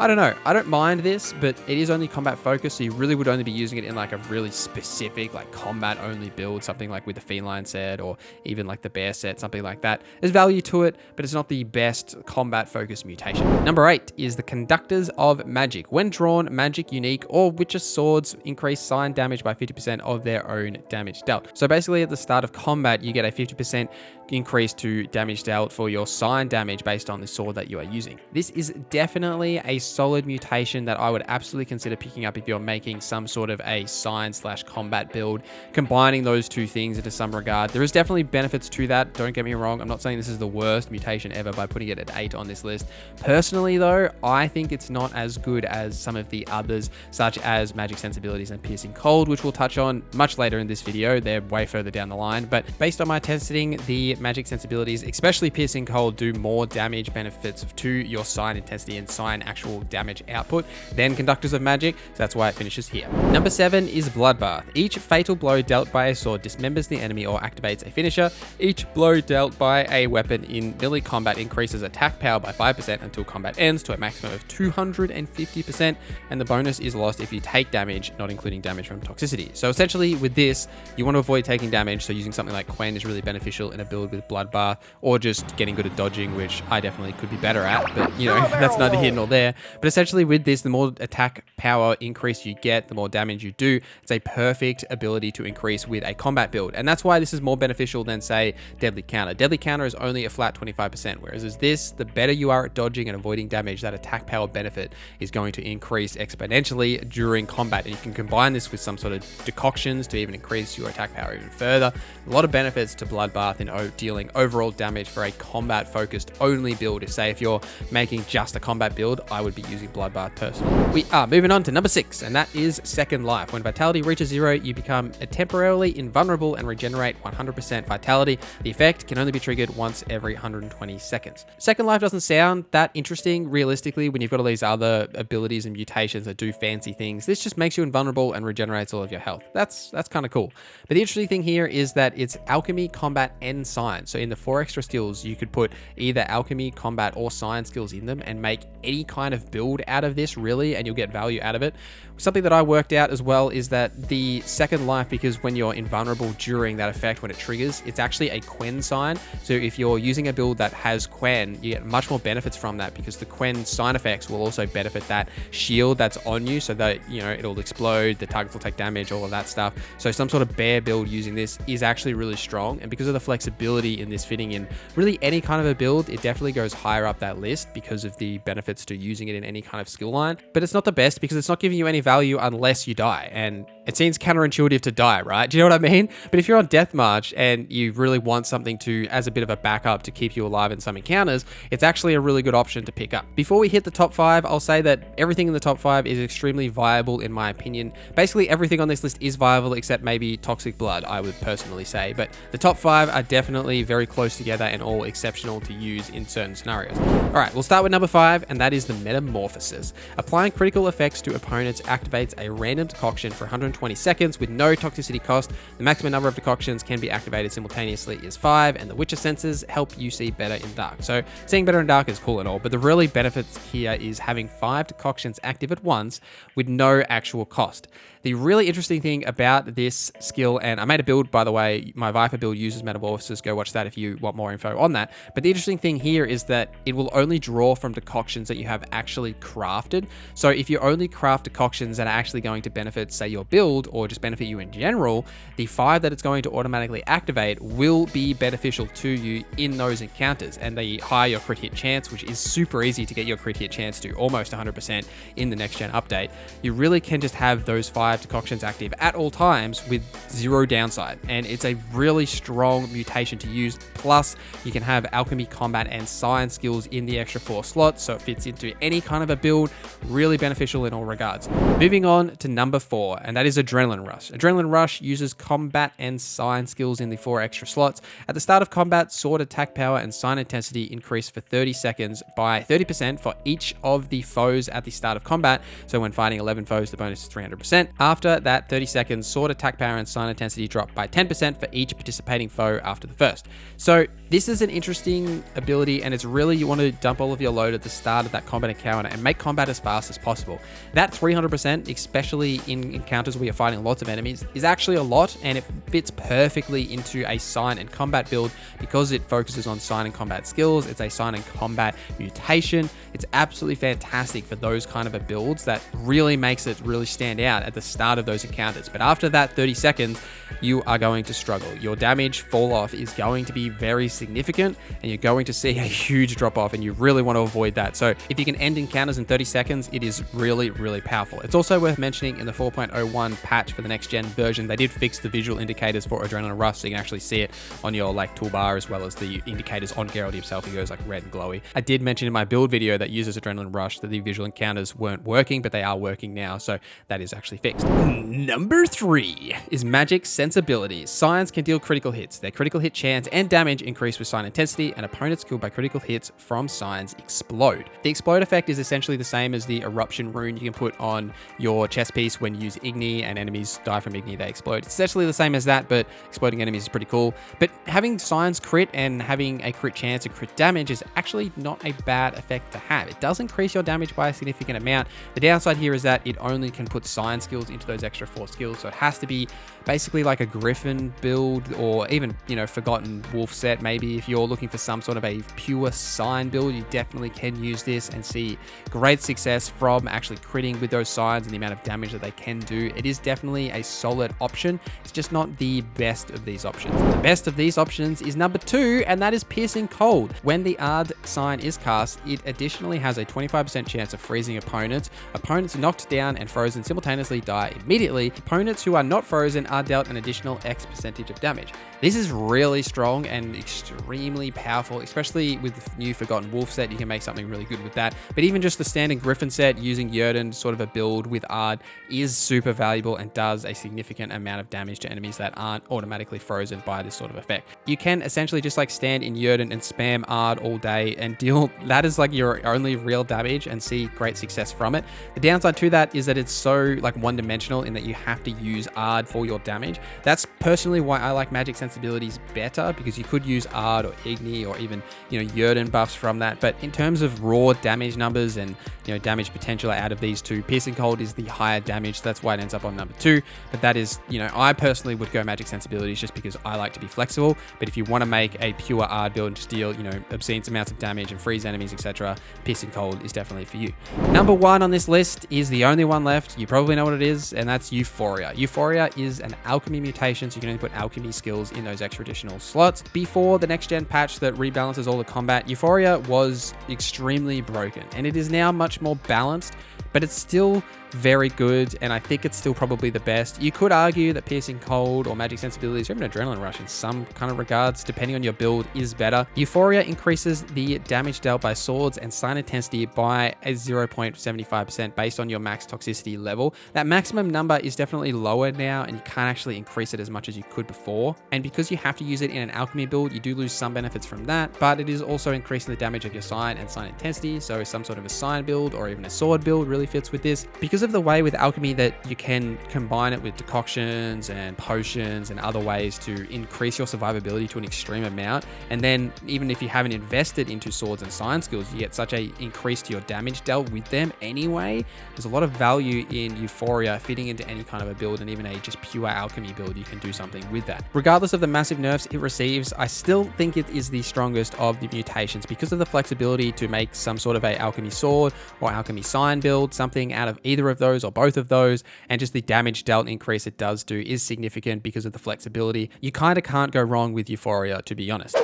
I don't know. I don't mind this, but it is only combat focused, so you really would only be using it in like a really specific like combat only build, something like with the feline set or even like the bear set, something like that. There's value to it, but it's not the best combat focused mutation. Number 8 is the Conductors of Magic. When drawn, magic, unique, or witcher swords increase sign damage by 50% of their own damage dealt. So basically at the start of combat, you get a 50% increase to damage dealt for your sign damage based on the sword that you are using. This is definitely a solid mutation that I would absolutely consider picking up if you're making some sort of a sign/combat build, combining those two things into some regard. There is definitely benefits to that, don't get me wrong. I'm not saying this is the worst mutation ever by putting it at 8 on this list. Personally though, I think it's not as good as some of the others, such as Magic Sensibilities and Piercing Cold, which we'll touch on much later in this video. They're way further down the line, but based on my testing, the Magic Sensibilities, especially Piercing Cold, do more damage benefits to your sign intensity and sign actual damage output than Conductors of Magic, so that's why it finishes here. Number 7 is Bloodbath. Each fatal blow dealt by a sword dismembers the enemy or activates a finisher. Each blow dealt by a weapon in melee combat increases attack power by 5% until combat ends to a maximum of 250%, and the bonus is lost if you take damage, not including damage from toxicity. So essentially with this, you want to avoid taking damage, so using something like Gwent is really beneficial in a build with Bloodbath, or just getting good at dodging, which I definitely could be better at, but you know, that's neither here nor there. But essentially with this, the more attack power increase you get, the more damage you do. It's a perfect ability to increase with a combat build, and that's why this is more beneficial than, say, Deadly Counter. Deadly Counter is only a flat 25%, whereas as this, the better you are at dodging and avoiding damage, that attack power benefit is going to increase exponentially during combat, and you can combine this with some sort of decoctions to even increase your attack power even further. A lot of benefits to Bloodbath in dealing overall damage for a combat focused only build. If you're making just a combat build, I would be using Bloodbath personally. We are moving on to number 6, and that is Second Life. When vitality reaches 0, you become temporarily invulnerable and regenerate 100% vitality. The effect can only be triggered once every 120 seconds. Second Life doesn't sound that interesting realistically when you've got all these other abilities and mutations that do fancy things. This just makes you invulnerable and regenerates all of your health. That's kind of cool. But the interesting thing here is that it's alchemy, combat, and science. So in the 4 extra skills, you could put either alchemy, combat, or science skills in them and make any kind of build out of this really, and you'll get value out of it. Something that I worked out as well is that the Second Life, because when you're invulnerable during that effect, when it triggers, it's actually a Quen sign. So if you're using a build that has Quen, you get much more benefits from that, because the Quen sign effects will also benefit that shield that's on you, so that, you know, it'll explode, the targets will take damage, all of that stuff. So some sort of bear build using this is actually really strong, and because of the flexibility in this fitting in really any kind of a build, it definitely goes higher up that list because of the benefits to using it in any kind of skill line. But it's not the best because it's not giving you any value unless you die, and it seems counterintuitive to die, right? Do you know what I mean? But if you're on Death March and you really want something to, as a bit of a backup to keep you alive in some encounters, it's actually a really good option to pick up. Before we hit the top 5, I'll say that everything in the top 5 is extremely viable in my opinion. Basically everything on this list is viable except maybe Toxic Blood, I would personally say, but the top 5 are definitely very close together and all exceptional to use in certain scenarios. All right, we'll start with number 5, and that is the Metamorphosis. Applying critical effects to opponents activates a random decoction for 120 seconds with no toxicity cost. The maximum number of decoctions can be activated simultaneously is 5, and the Witcher senses help you see better in dark. So seeing better in dark is cool and all, but the really benefits here is having 5 decoctions active at once with no actual cost. The really interesting thing about this skill, and I made a build, by the way, my Viper build uses Metamorphosis, go watch that if you want more info on that. But the interesting thing here is that it will only draw from decoctions that you have actually crafted. So if you only craft decoctions that are actually going to benefit, say, your build or just benefit you in general, the 5 that it's going to automatically activate will be beneficial to you in those encounters. And they higher your crit hit chance, which is super easy to get your crit hit chance to almost 100% in the next gen update. You really can just have those 5 decoctions active at all times with 0 downside, and it's a really strong mutation to use. Plus you can have alchemy, combat, and science skills in the extra 4 slots, so it fits into any kind of a build. Really beneficial in all regards. Moving on to number 4, and that is Adrenaline Rush. Adrenaline Rush uses combat and science skills in the 4 extra slots. At the start of combat, sword attack power and sign intensity increase for 30 seconds by 30% for each of the foes at the start of combat. So when fighting 11 foes, the bonus is 300%. After that 30 seconds, sword attack power and sign intensity drop by 10% for each participating foe after the first. So this is an interesting ability, and it's really, you want to dump all of your load at the start of that combat encounter and make combat as fast as possible. That 300%, especially in encounters where you're fighting lots of enemies, is actually a lot, and it fits perfectly into a sign and combat build because it focuses on sign and combat skills. It's a sign and combat mutation. It's absolutely fantastic for those kind of a builds that really makes it really stand out at the start of those encounters. But after that 30 seconds, you are going to struggle. Your damage fall off is going to be very significant, and you're going to see a huge drop off, and you really want to avoid that. So if you can end encounters in 30 seconds, it is really, really powerful. It's also worth mentioning in the 4.01 patch for the next gen version, they did fix the visual indicators for Adrenaline Rush, so you can actually see it on your toolbar, as well as the indicators on Geralt himself. He goes red and glowy. I did mention in my build video that uses Adrenaline Rush that the visual encounters weren't working, but they are working now, so that is actually fixed. Number 3 is Magic Sensibilities. Signs can deal critical hits. Their critical hit chance and damage increase with sign intensity, and opponents killed by critical hits from signs explode. The explode effect is essentially the same as the eruption rune you can put on your chest piece when you use Igni and enemies die from Igni, they explode. It's essentially the same as that, but exploding enemies is pretty cool. But having signs crit and having a crit chance and crit damage is actually not a bad effect to have. It does increase your damage by a significant amount. The downside here is that it only can put sign skills into those extra 4 skills, so it has to be basically like a Griffin build, or even, Forgotten Wolf set. Maybe if you're looking for some sort of a pure sign build, you definitely can use this and see great success from actually critting with those signs and the amount of damage that they can do. It is definitely a solid option. It's just not the best of these options. The best of these options is number 2, and that is Piercing Cold. When the Ard sign is cast, it additionally has a 25% chance of freezing opponents. Opponents knocked down and frozen simultaneously die immediately. Opponents who are not frozen are dealt an additional X percentage of damage. This is really strong and extremely powerful, especially with the new Forgotten Wolf set. You can make something really good with that. But even just the standard Griffin set using Jurden, sort of a build with Ard, is super valuable and does a significant amount of damage to enemies that aren't automatically frozen by this sort of effect. You can essentially just like stand in Jurden and spam Ard all day and deal that is like your only real damage and see great success from it. The downside to that is that it's so like one-dimensional in that you have to use Ard for your damage. That's personally why I like magic sensibilities better, because you could use Ard or Igni or even, you know, Jurden buffs from that. But in terms of raw damage numbers and, you know, damage potential out of these two, Piercing Cold is the higher damage. So that's why it ends up on number 2. But that is, you know, I personally would go magic sensibilities just because I like to be flexible. But if you want to make a pure Ard build and just deal, you know, obscene amounts of damage and freeze enemies, etc., Piercing Cold is definitely for you. Number 1 on this list is the only one left. You probably know what it is, and that's Euphoria. Euphoria is an alchemy mutation, so you can only put alchemy skills in those extra additional slots. Before the next gen patch that rebalances all the combat, Euphoria was extremely broken, and it is now much more balanced, but it's still very good, and I think it's still probably the best. You could argue that Piercing Cold or Magic Sensibilities or even Adrenaline Rush in some kind of regards, depending on your build, is better. Euphoria increases the damage dealt by swords and sign intensity by a 0.75% based on your max toxicity level. That maximum number is definitely lower now, and you can't actually increase it as much as you could before. And because you have to use it in an alchemy build, you do lose some benefits from that, but it is also increasing the damage of your sign and sign intensity, so some sort of a sign build or even a sword build really fits with this. Because of the way with alchemy that you can combine it with decoctions and potions and other ways to increase your survivability to an extreme amount, and then even if you haven't invested into swords and sign skills, you get such a increase to your damage dealt with them anyway. There's a lot of value in Euphoria fitting into any kind of a build, and even a just pure alchemy build, you can do something with that. Regardless of the massive nerfs it receives, I still think it is the strongest of the mutations because of the flexibility to make some sort of a alchemy sword or alchemy sign build, something out of either of those or both of those, and just the damage dealt increase it does do is significant because of the flexibility. You kind of can't go wrong with Euphoria, to be honest.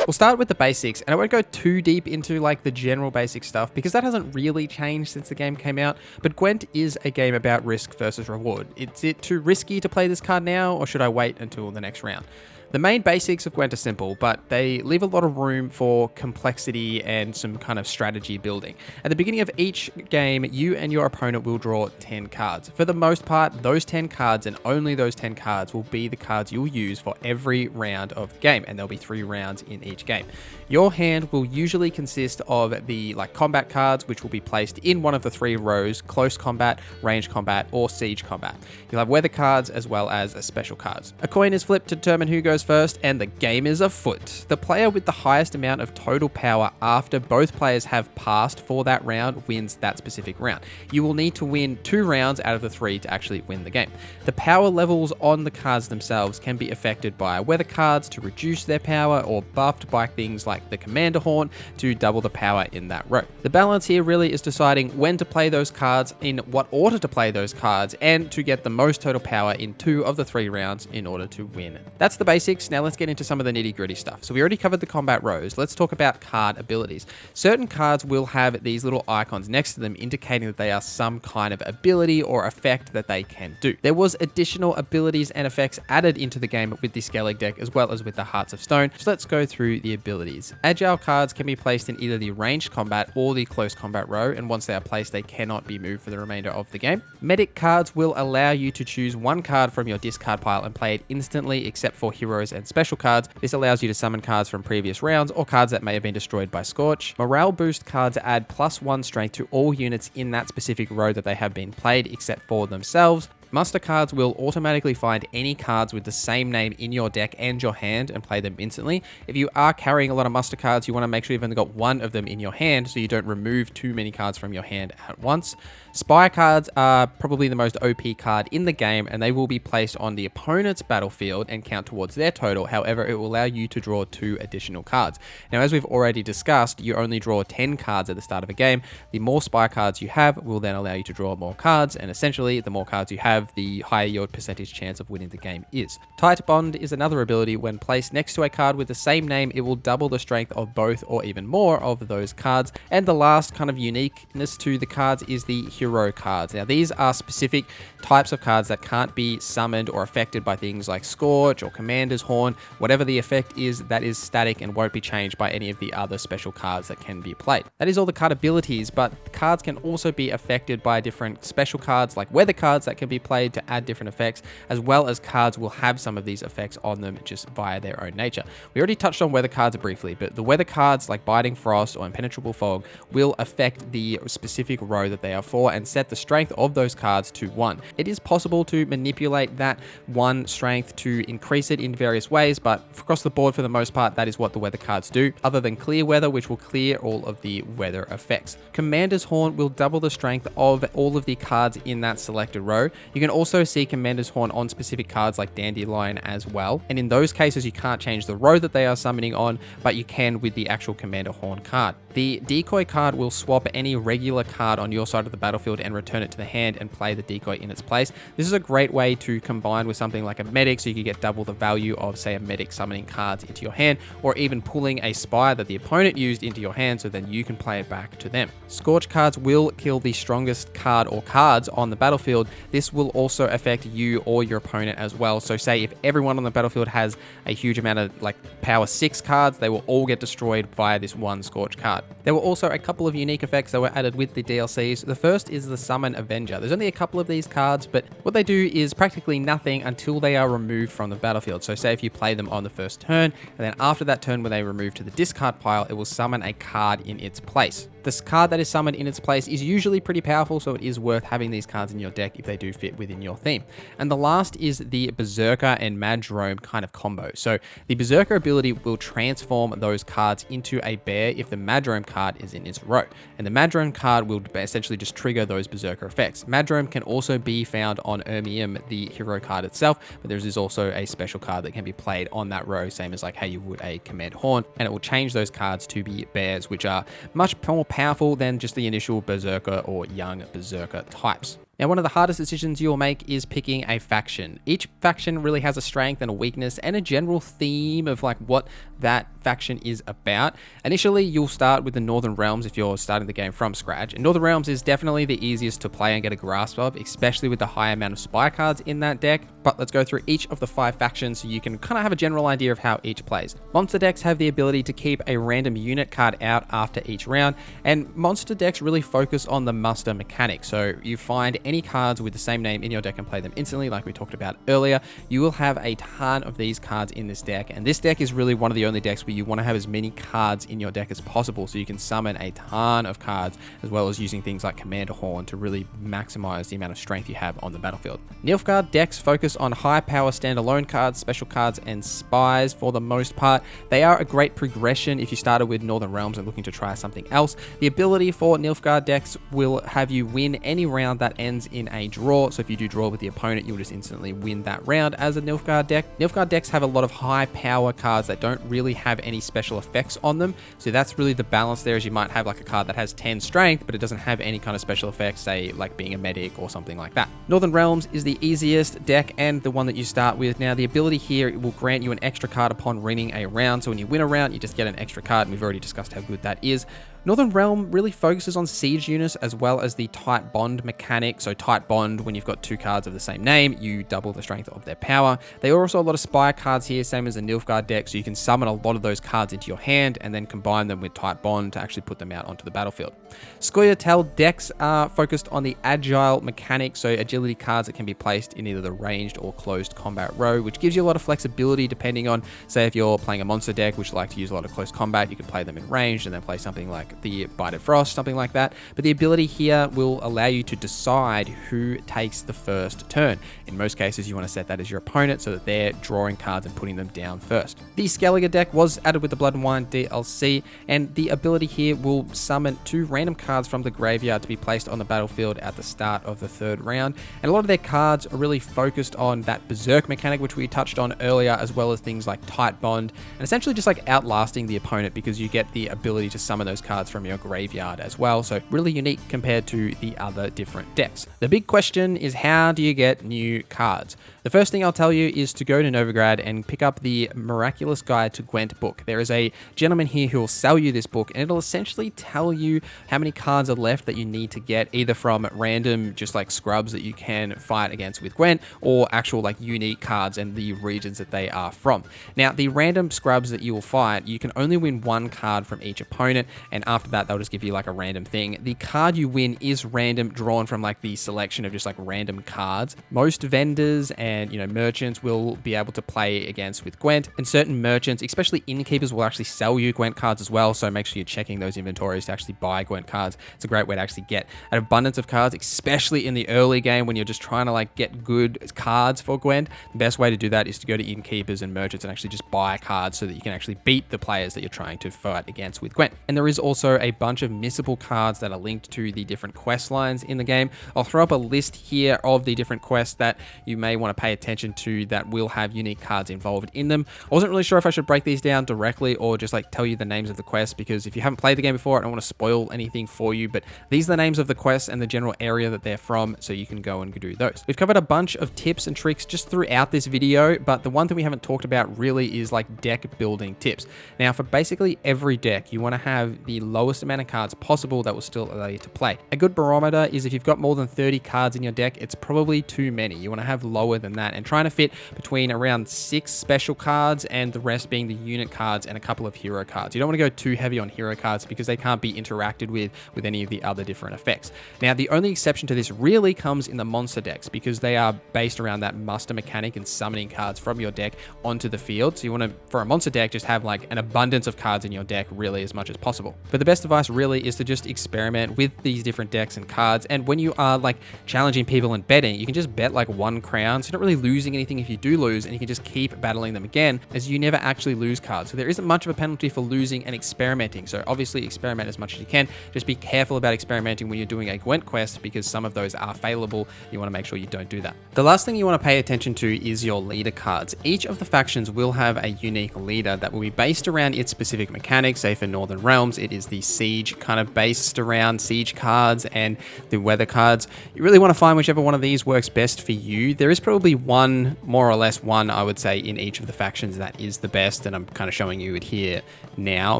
We'll start with the basics, and I won't go too deep into like the general basic stuff because that hasn't really changed since the game came out, but Gwent is a game about risk versus reward. Is it too risky to play this card now, or should I wait until the next round? The main basics of Gwent are simple, but they leave a lot of room for complexity and some kind of strategy building. At the beginning of each game, you and your opponent will draw 10 cards. For the most part, those 10 cards and only those 10 cards will be the cards you'll use for every round of the game, and there'll be 3 rounds in each game. Your hand will usually consist of the combat cards, which will be placed in one of the 3 rows: close combat, range combat, or siege combat. You'll have weather cards as well as special cards. A coin is flipped to determine who goes first, and the game is afoot. The player with the highest amount of total power after both players have passed for that round wins that specific round. You will need to win 2 rounds out of the 3 to actually win the game. The power levels on the cards themselves can be affected by weather cards to reduce their power, or buffed by things like the Commander Horn to double the power in that row. The balance here really is deciding when to play those cards, in what order to play those cards, and to get the most total power in 2 of the 3 rounds in order to win. That's the basics. Now let's get into some of the nitty-gritty stuff. So we already covered the combat rows. Let's talk about card abilities. Certain cards will have these little icons next to them indicating that they are some kind of ability or effect that they can do. There was additional abilities and effects added into the game with the Skellig deck as well as with the Hearts of Stone. So let's go through the abilities. Agile cards can be placed in either the ranged combat or the close combat row, and once they are placed, they cannot be moved for the remainder of the game. Medic cards will allow you to choose 1 card from your discard pile and play it instantly, except for heroes and special cards. This allows you to summon cards from previous rounds or cards that may have been destroyed by Scorch. Morale boost cards add +1 strength to all units in that specific row that they have been played, except for themselves. Muster cards will automatically find any cards with the same name in your deck and your hand and play them instantly. If you are carrying a lot of muster cards, you want to make sure you've only got 1 of them in your hand so you don't remove too many cards from your hand at once. Spy cards are probably the most OP card in the game, and they will be placed on the opponent's battlefield and count towards their total. However, it will allow you to draw 2 additional cards. Now, as we've already discussed, you only draw 10 cards at the start of a game. The more spy cards you have will then allow you to draw more cards, and essentially, the more cards you have, have, the higher your percentage chance of winning the game is. Tight Bond is another ability. When placed next to a card with the same name, it will double the strength of both or even more of those cards. And the last kind of uniqueness to the cards is the hero cards. Now, these are specific types of cards that can't be summoned or affected by things like Scorch or Commander's Horn. Whatever the effect is, that is static and won't be changed by any of the other special cards that can be played. That is all the card abilities, but cards can also be affected by different special cards like weather cards that can be played to add different effects, as well as cards will have some of these effects on them just via their own nature. We already touched on weather cards briefly, but the weather cards like Biting Frost or Impenetrable Fog will affect the specific row that they are for and set the strength of those cards to 1. It is possible to manipulate that 1 strength to increase it in various ways, but across the board for the most part, that is what the weather cards do, other than Clear Weather, which will clear all of the weather effects. Commander's Horn will double the strength of all of the cards in that selected row. You can also see Commander's Horn on specific cards like Dandelion as well, and in those cases you can't change the row that they are summoning on, but you can with the actual Commander Horn card. The Decoy card will swap any regular card on your side of the battlefield and return it to the hand and play the decoy in its place. This is a great way to combine with something like a medic, so you can get double the value of, say, a medic summoning cards into your hand, or even pulling a spy that the opponent used into your hand so then you can play it back to them. Scorch cards will kill the strongest card or cards on the battlefield. This will also affect you or your opponent as well. So say if everyone on the battlefield has a huge amount of like power 6 cards, they will all get destroyed via this one Scorch card. There were also a couple of unique effects that were added with the DLCs. The first is the Summon Avenger. There's only a couple of these cards, but what they do is practically nothing until they are removed from the battlefield. So say if you play them on the first turn, and then after that turn when they remove to the discard pile, it will summon a card in its place. This card that is summoned in its place is usually pretty powerful, so it is worth having these cards in your deck if they do fit within your theme. And the last is the Berserker and Madrome kind of combo. So the Berserker ability will transform those cards into a bear if the Madrome card is in its row. And the Madrome card will essentially just trigger those Berserker effects. Madrome can also be found on Ermium, the hero card itself, but there is also a special card that can be played on that row, same as like how you would a Command Horn, and it will change those cards to be bears, which are much more powerful than just the initial Berserker or young Berserker types. Now, one of the hardest decisions you'll make is picking a faction. Each faction really has a strength and a weakness and a general theme of like what that faction is about. Initially, you'll start with the Northern Realms if you're starting the game from scratch. And Northern Realms is definitely the easiest to play and get a grasp of, especially with the high amount of spy cards in that deck. But let's go through each of the 5 factions so you can kind of have a general idea of how each plays. Monster decks have the ability to keep a random unit card out after each round, and monster decks really focus on the muster mechanic. So you find any cards with the same name in your deck and play them instantly, like we talked about earlier. You will have a ton of these cards in this deck, and this deck is really one of the only decks where you want to have as many cards in your deck as possible, so you can summon a ton of cards, as well as using things like Commander Horn to really maximize the amount of strength you have on the battlefield. Nilfgaard decks focus on high power standalone cards, special cards, and spies for the most part. They are a great progression if you started with Northern Realms and looking to try something else. The ability for Nilfgaard decks will have you win any round that ends in a draw. So if you do draw with the opponent, you'll just instantly win that round as a Nilfgaard deck. Nilfgaard decks have a lot of high power cards that don't really have any special effects on them. So that's really the balance there, is you might have like a card that has 10 strength, but it doesn't have any kind of special effects, say like being a medic or something like that. Northern Realms is the easiest deck and the one that you start with. Now, the ability here will grant you an extra card upon winning a round. So when you win a round, you just get an extra card, and we've already discussed how good that is. Northern Realm really focuses on siege units as well as the tight bond mechanic. So tight bond, when you've got 2 cards of the same name, you double the strength of their power. There are also a lot of spy cards here, same as the Nilfgaard deck, so you can summon a lot of those cards into your hand and then combine them with tight bond to actually put them out onto the battlefield. Scoia'tael decks are focused on the agile mechanic, so agility cards that can be placed in either the ranged or closed combat row, which gives you a lot of flexibility depending on, say, if you're playing a monster deck which like to use a lot of close combat, you could play them in ranged and then play something like the Bited Frost, something like that. But the ability here will allow you to decide who takes the first turn. In most cases, you want to set that as your opponent so that they're drawing cards and putting them down first. The Skellige deck was added with the Blood and Wine DLC, and the ability here will summon 2 random cards from the graveyard to be placed on the battlefield at the start of the 3rd round. And a lot of their cards are really focused on that Berserk mechanic, which we touched on earlier, as well as things like Tight Bond, and essentially just like outlasting the opponent, because you get the ability to summon those cards cards from your graveyard as well. So really unique compared to the other different decks. The big question is, how do you get new cards? The first thing I'll tell you is to go to Novigrad and pick up the Miraculous Guide to Gwent book. There is a gentleman here who will sell you this book, and it'll essentially tell you how many cards are left that you need to get, either from random just like scrubs that you can fight against with Gwent, or actual like unique cards and the regions that they are from. Now, the random scrubs that you will fight, you can only win one card from each opponent, and after that they'll just give you like a random thing. The card you win is random, drawn from like the selection of just like random cards. Most vendors and merchants will be able to play against with Gwent, and certain merchants, especially innkeepers, will actually sell you Gwent cards as well. So make sure you're checking those inventories to actually buy Gwent cards. It's a great way to actually get an abundance of cards, especially in the early game when you're just trying to like get good cards for Gwent. The best way to do that is to go to innkeepers and merchants and actually just buy cards so that you can actually beat the players that you're trying to fight against with Gwent. And there is also a bunch of missable cards that are linked to the different quest lines in the game. I'll throw up a list here of the different quests that you may want to pay attention to that will have unique cards involved in them. I wasn't really sure if I should break these down directly or just like tell you the names of the quests, because if you haven't played the game before, I don't want to spoil anything for you, but these are the names of the quests and the general area that they're from, so you can go and do those. We've covered a bunch of tips and tricks just throughout this video, but the one thing we haven't talked about really is like deck building tips. Now, for basically every deck, you want to have the lowest amount of cards possible that will still allow you to play. A good barometer is if you've got more than 30 cards in your deck, it's probably too many. You want to have lower than that, and trying to fit between around 6 special cards and the rest being the unit cards and a couple of hero cards. You don't want to go too heavy on hero cards because they can't be interacted with any of the other different effects. Now, the only exception to this really comes in the monster decks, because they are based around that muster mechanic and summoning cards from your deck onto the field. So you want to, for a monster deck, just have like an abundance of cards in your deck really as much as possible. But the best advice really is to just experiment with these different decks and cards. And when you are like challenging people and betting, you can just bet like 1 crown. So you're not really losing anything if you do lose, and you can just keep battling them again, as you never actually lose cards. So there isn't much of a penalty for losing and experimenting. So obviously experiment as much as you can. Just be careful about experimenting when you're doing a Gwent quest, because some of those are failable. You want to make sure you don't do that. The last thing you want to pay attention to is your leader cards. Each of the factions will have a unique leader that will be based around its specific mechanics. Say for Northern Realms, it is the siege, kind of based around siege cards, and the weather cards. You really want to find whichever one of these works best for you. There is probably one, more or less one, I would say, in each of the factions that is the best, and I'm kind of showing you it here now.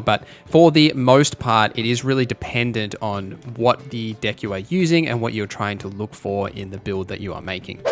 But for the most part, it is really dependent on what the deck you are using and what you're trying to look for in the build that you are making.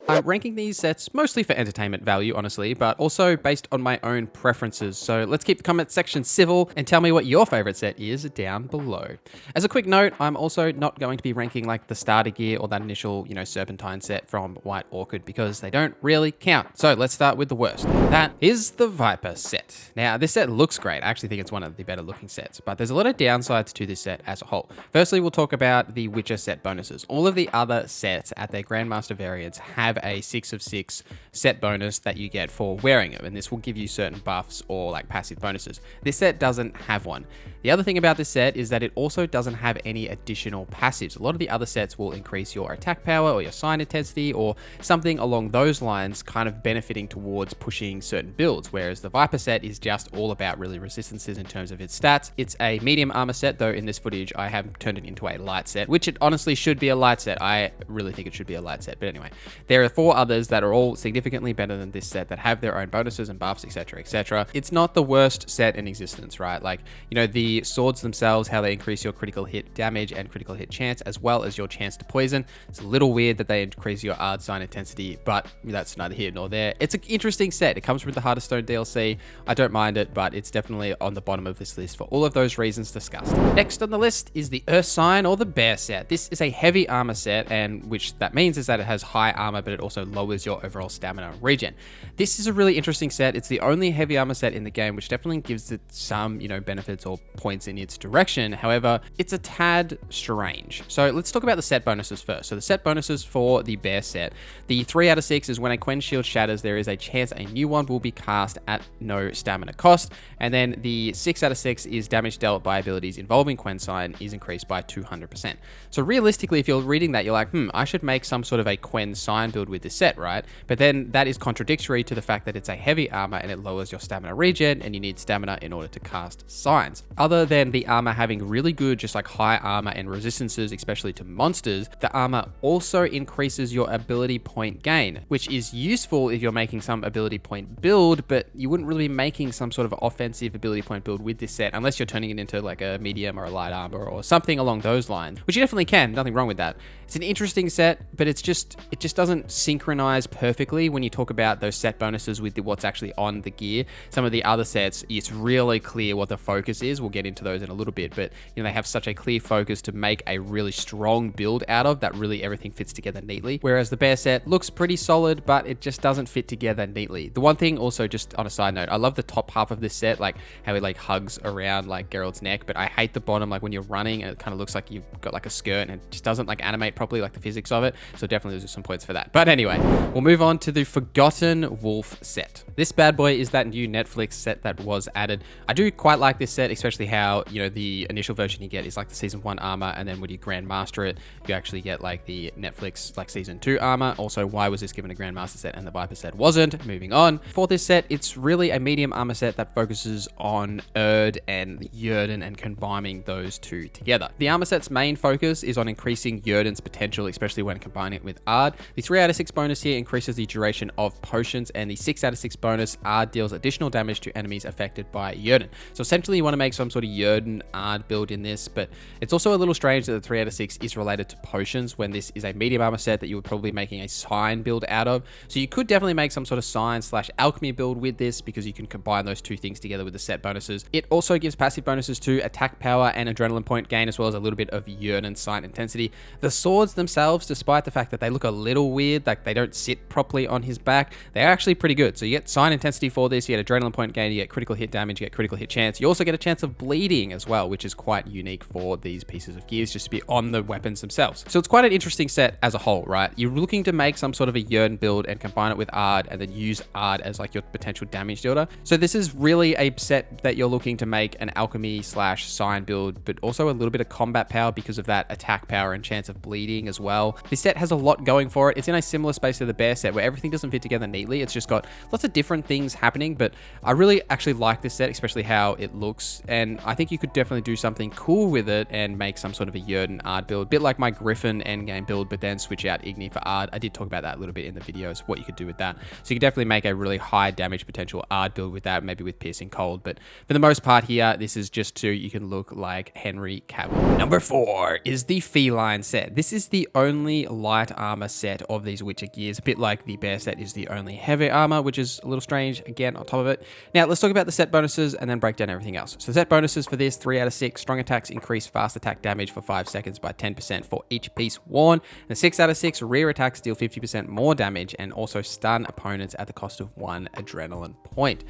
I'm ranking these sets mostly for entertainment value, honestly, but also based on my own preferences. So let's keep the comment section civil and tell me what your favorite set is down below. As a quick note, I'm also not going to be ranking like the starter gear or that initial, Serpentine set from White Orchid, because they don't really count. So let's start with the worst. That is the Viper set. Now, this set looks great. I actually think it's one of the better looking sets, but there's a lot of downsides to this set as a whole. Firstly, we'll talk about the Witcher set bonuses. All of the other sets at their Grandmaster variants have a 6 of 6 set bonus that you get for wearing them, and this will give you certain buffs or like passive bonuses. This set doesn't have one. The other thing about this set is that it also doesn't have any additional passives. A lot of the other sets will increase your attack power or your sign intensity or something along those lines, kind of benefiting towards pushing certain builds, whereas the Viper set is just all about really resistances in terms of its stats. It's a medium armor set, though in this footage I have turned it into a light set, which it honestly should be a light set. I really think it should be a light set, but anyway. There are 4 others that are all significantly better than this set that have their own bonuses and buffs, etc, etc. It's not the worst set in existence, right? Like, the swords themselves, how they increase your critical hit damage and critical hit chance, as well as your chance to poison. It's a little weird that they increase your Ard sign intensity, but that's neither here nor there. It's an interesting set. It comes with the Heart of Stone DLC. I don't mind it, but it's definitely on the bottom of this list for all of those reasons discussed. Next on the list is the Earth Sign or the Bear set. This is a heavy armor set, and which that means is that it has high armor, but it also lowers your overall stamina regen. This is a really interesting set. It's the only heavy armor set in the game, which definitely gives it some, benefits or points in its direction. However, it's a tad strange. So let's talk about the set bonuses first. So the set bonuses for the Bear set, the 3 out of 6 is when a Quen shield shatters, there is a chance a new one will be cast at no stamina cost. And then the 6 out of 6 is damage dealt by abilities involving Quen sign is increased by 200%. So realistically, if you're reading that, you're like, I should make some sort of a Quen sign build with this set, right? But then that is contradictory to the fact that it's a heavy armor and it lowers your stamina regen, and you need stamina in order to cast signs. Other than the armor having really good, just like high armor and resistances, especially to monsters, the armor also increases your ability point gain, which is useful if you're making some ability point build, but you wouldn't really be making some sort of offensive ability point build with this set unless you're turning it into like a medium or a light armor or something along those lines, which you definitely can, nothing wrong with that. It's an interesting set, but it just doesn't synchronize perfectly when you talk about those set bonuses with what's actually on the gear. Some of the other sets, it's really clear what the focus is. We'll get into those in a little bit, but you know, they have such a clear focus to make a really strong build out of that really everything fits together neatly. Whereas the bear set looks pretty solid, but it just doesn't fit together neatly. The one thing also, just on a side note, I love the top half of this set, like how it like hugs around like Geralt's neck, but I hate the bottom, like when you're running and it kind of looks like you've got like a skirt and it just doesn't like animate properly, like the physics of it. So definitely lose some points for that. But anyway, we'll move on to the Forgotten Wolf set. This bad boy is that new Netflix set that was added. I do quite like this set, especially how, you know, the initial version you get is like the season 1 armor, and then when you grandmaster it, you actually get like the Netflix like season 2 armor. Also, why was this given a grandmaster set and the Viper set wasn't? Moving on. For this set, it's really a medium armor set that focuses on and Yrden and combining those two together. The armor set's main focus is on increasing Yrden's potential, especially when combining it with Ard. The 3 out of 6 bonus here increases the duration of potions, and the 6 out of 6 bonus Ard deals additional damage to enemies affected by Yrden. So essentially you want to make some sort of Yrden Ard build in this, but it's also a little strange that the 3 out of 6 is related to potions when this is a medium armor set that you would probably be making a sign build out of. So you could definitely make some sort of sign / alchemy build with this, because you can combine those two things together with the set bonuses. It also gives passive bonuses to attack power and adrenaline point gain, as well as a little bit of Yrden sight intensity. The swords themselves, despite the fact that they look a little weird, like they don't sit properly on his back, they're actually pretty good. So you get sight intensity for this, you get adrenaline point gain, you get critical hit damage, you get critical hit chance. You also get a chance of bleeding as well, which is quite unique for these pieces of gears, just to be on the weapons themselves. So it's quite an interesting set as a whole, right? You're looking to make some sort of a Yrden build and combine it with Ard, and then use Ard as like your potential damage dealer. So this is really a set that you're looking to make an alchemy / sign build, but also a little bit of combat power because of that attack power and chance of bleeding as well. This set has a lot going for it. It's in a similar space to the bear set where everything doesn't fit together neatly. It's just got lots of different things happening, but I really actually like this set, especially how it looks, and I think you could definitely do something cool with it and make some sort of a Yrden Ard build, a bit like my Griffin endgame build, but then switch out Igni for Ard. I did talk about that a little bit in the videos, what you could do with that. So you could definitely make a really high damage potential Ard build with that, maybe with Piercing Cold, but for the most part here, this is just so you can look like Henry Cavill. Number 4 is the Feline set. This is the only light armor set of these Witcher gears, a bit like the bear set is the only heavy armor, which is a little strange again on top of it. Now let's talk about the set bonuses and then break down everything else. So set bonuses for this: 3 out of 6 strong attacks increase fast attack damage for 5 seconds by 10% for each piece worn, and 6 out of 6 rear attacks deal 50% more damage and also stun opponents at the cost of 1 adrenaline point.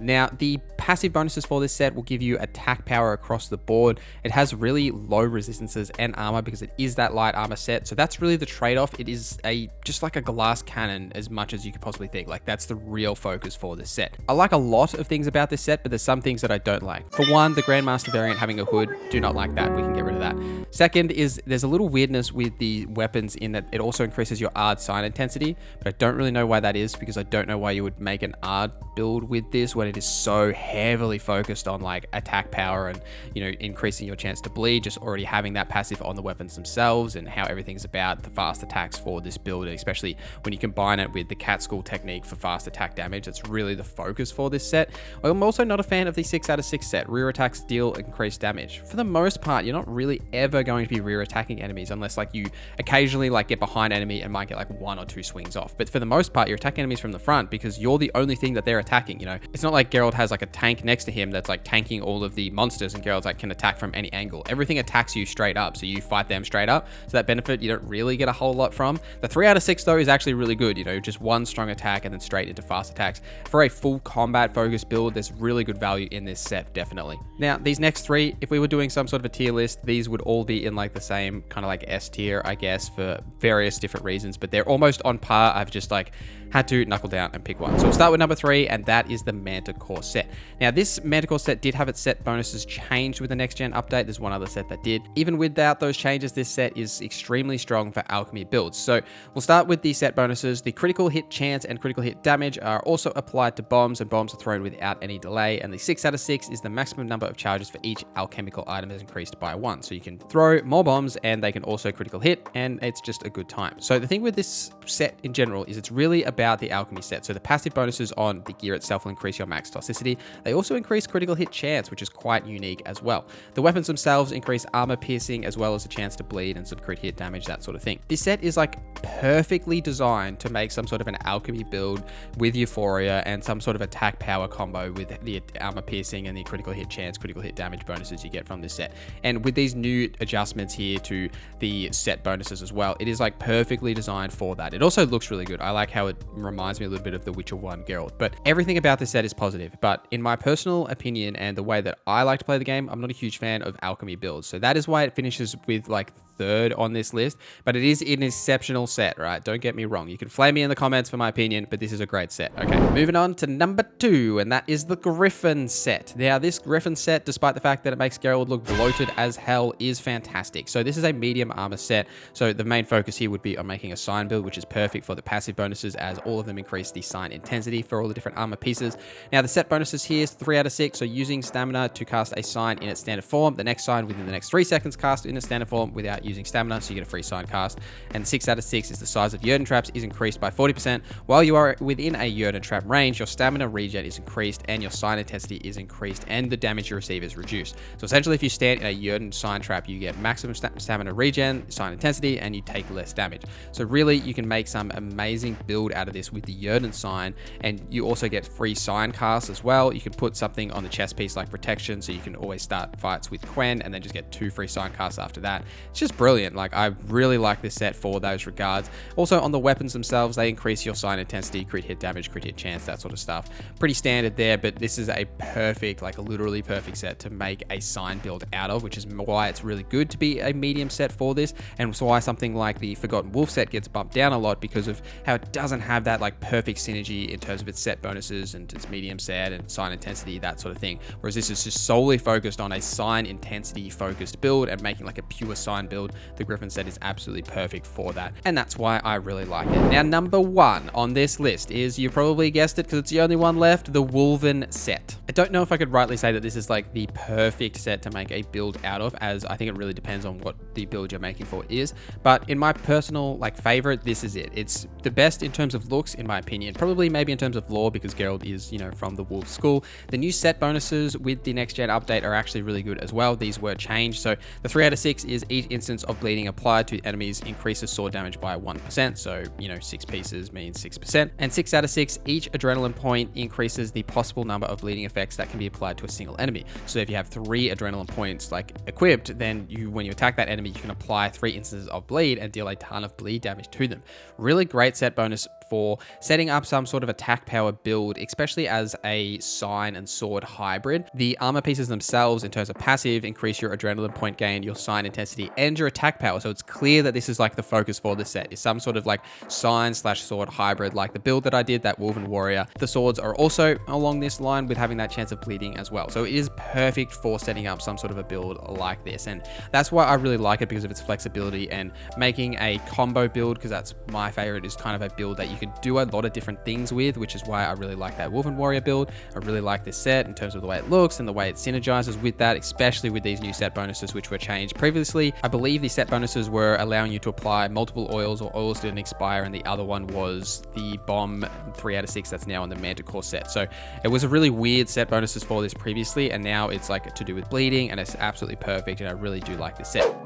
Now, the passive bonuses for this set will give you attack power across the board. It has really low resistances and armor because it is that light armor set. So that's really the trade-off. It is just like a glass cannon as much as you could possibly think. Like, that's the real focus for this set. I like a lot of things about this set, but there's some things that I don't like. For one, the Grandmaster variant having a hood, do not like that. We can get rid of that. Second is there's a little weirdness with the weapons in that it also increases your Ard sign intensity, but I don't really know why that is, because I don't know why you would make an Ard build with this when it is so heavily focused on like attack power and, you know, increasing your chance to bleed, just already having that passive on the weapons themselves, and how everything's about the fast attacks for this build, especially when you combine it with the cat school technique for fast attack damage. That's really the focus for this set. I'm also not a fan of the 6 out of 6 set. Rear attacks deal increased damage. For the most part, you're not really ever going to be rear attacking enemies unless like you occasionally like get behind enemy and might get like 1 or 2 swings off. But for the most part, you're attacking enemies from the front because you're the only thing that they're attacking. You know, it's not like Geralt has like a tank next to him that's like tanking all of the monsters, and Geralt's like can attack from any angle. Everything attacks you straight up, so you fight them straight up. So that benefit you don't really get a whole lot from. The 3 out of 6 though is actually really good. You know, just 1 strong attack and then straight into fast attacks. For a full combat focused build, there's really good value in this set, definitely. Now, these next 3, if we were doing some sort of a tier list, these would all be in like the same kind of like S tier, I guess, for various different reasons, but they're almost on par. I've just like had to knuckle down and pick one. So we'll start with number 3, and that is the Manticore set. Now, this Manticore set did have its set bonuses changed with the next gen update. There's one other set that did. Even without those changes, this set is extremely strong for alchemy builds. So we'll start start with the set bonuses. The critical hit chance and critical hit damage are also applied to bombs, and bombs are thrown without any delay. And the 6 out of 6 is the maximum number of charges for each alchemical item is increased by 1. So you can throw more bombs and they can also critical hit, and it's just a good time. So the thing with this set in general is it's really about the alchemy set. So the passive bonuses on the gear itself will increase your max toxicity. They also increase critical hit chance, which is quite unique as well. The weapons themselves increase armor piercing as well as a chance to bleed and some crit hit damage, that sort of thing. This set is like perfectly designed to make some sort of an alchemy build with Euphoria and some sort of attack power combo with the armor piercing and the critical hit chance, critical hit damage bonuses you get from this set. And with these new adjustments here to the set bonuses as well, it is like perfectly designed for that. It also looks really good. I like how it reminds me a little bit of the Witcher 1 Geralt, but everything about this set is positive. But in my personal opinion and the way that I like to play the game, I'm not a huge fan of alchemy builds. So that is why it finishes with like third on this list, but it is an exceptional set, right? Don't get me wrong. You can flame me in the comments for my opinion, but this is a great set. Okay, moving on to number 2, and that is the Griffin set. Now, this Griffin set, despite the fact that it makes Geralt look bloated as hell, is fantastic. So this is a medium armor set. So the main focus here would be on making a sign build, which is perfect for the passive bonuses as all of them increase the sign intensity for all the different armor pieces. Now, the set bonuses here is 3 out of 6. So using stamina to cast a sign in its standard form, the next sign within the next 3 seconds cast in its standard form without using stamina, so you get a free sign cast. And 6 out of 6 is the size of Yrden traps is increased by 40%. While you are within a Yrden trap range, your stamina regen is increased and your sign intensity is increased and the damage you receive is reduced. So essentially, if you stand in a Yrden sign trap, you get maximum stamina regen, sign intensity, and you take less damage. So really, you can make some amazing build out of this with the Yrden sign, and you also get free sign casts as well. You can put something on the chest piece like protection, so you can always start fights with Gwent and then just get 2 free sign casts after that. It's just brilliant. Like, I really like this set for those regards. Also, on the weapons themselves, they increase your sign intensity, crit hit damage, crit hit chance, that sort of stuff. Pretty standard there, but this is a perfect, like a literally perfect set to make a sign build out of, which is why it's really good to be a medium set for this, and so why something like the Forgotten Wolf set gets bumped down a lot because of how it doesn't have that like perfect synergy in terms of its set bonuses and its medium set and sign intensity, that sort of thing. Whereas this is just solely focused on a sign intensity focused build and making like a pure sign build. The Griffin set is absolutely perfect for that, and that's why I really like it. Now, number 1 on this list is, you probably guessed it because it's the only one left, the Wolven set. I don't know if I could rightly say that this is like the perfect set to make a build out of, as I think it really depends on what the build you're making for is, but in my personal like favorite, this is it. It's the best in terms of looks, in my opinion, probably maybe in terms of lore, because Geralt is, you know, from the Wolf school. The new set bonuses with the next gen update are actually really good as well. These were changed. So the 3 out of 6 is each instance of bleeding applied to enemies increases sword damage by 1%. So, you know, 6 pieces means 6%. And 6 out of 6, each adrenaline point increases the possible number of bleeding effects that can be applied to a single enemy. So if you have 3 adrenaline points like equipped, then when you attack that enemy, you can apply 3 instances of bleed and deal a ton of bleed damage to them. Really great set bonus for setting up some sort of attack power build, especially as a sign and sword hybrid. The armor pieces themselves, in terms of passive, increase your adrenaline point gain, your sign intensity, and your attack power. So it's clear that this is like the focus for this set, is some sort of like sign / sword hybrid, like the build that I did, that Wolven Warrior. The swords are also along this line with having that chance of bleeding as well. So it is perfect for setting up some sort of a build like this, and that's why I really like it, because of its flexibility and making a combo build, because that's my favorite, is kind of a build that you could do a lot of different things with, which is why I really like that Wolven Warrior build. I really like this set in terms of the way it looks and the way it synergizes with that, especially with these new set bonuses, which were changed previously. I believe the set bonuses were allowing you to apply multiple oils, or oils didn't expire, and the other one was the bomb 3 out of 6 that's now on the Manticore set. So it was a really weird set bonuses for this previously, and now it's like to do with bleeding, and it's absolutely perfect, and I really do like this set.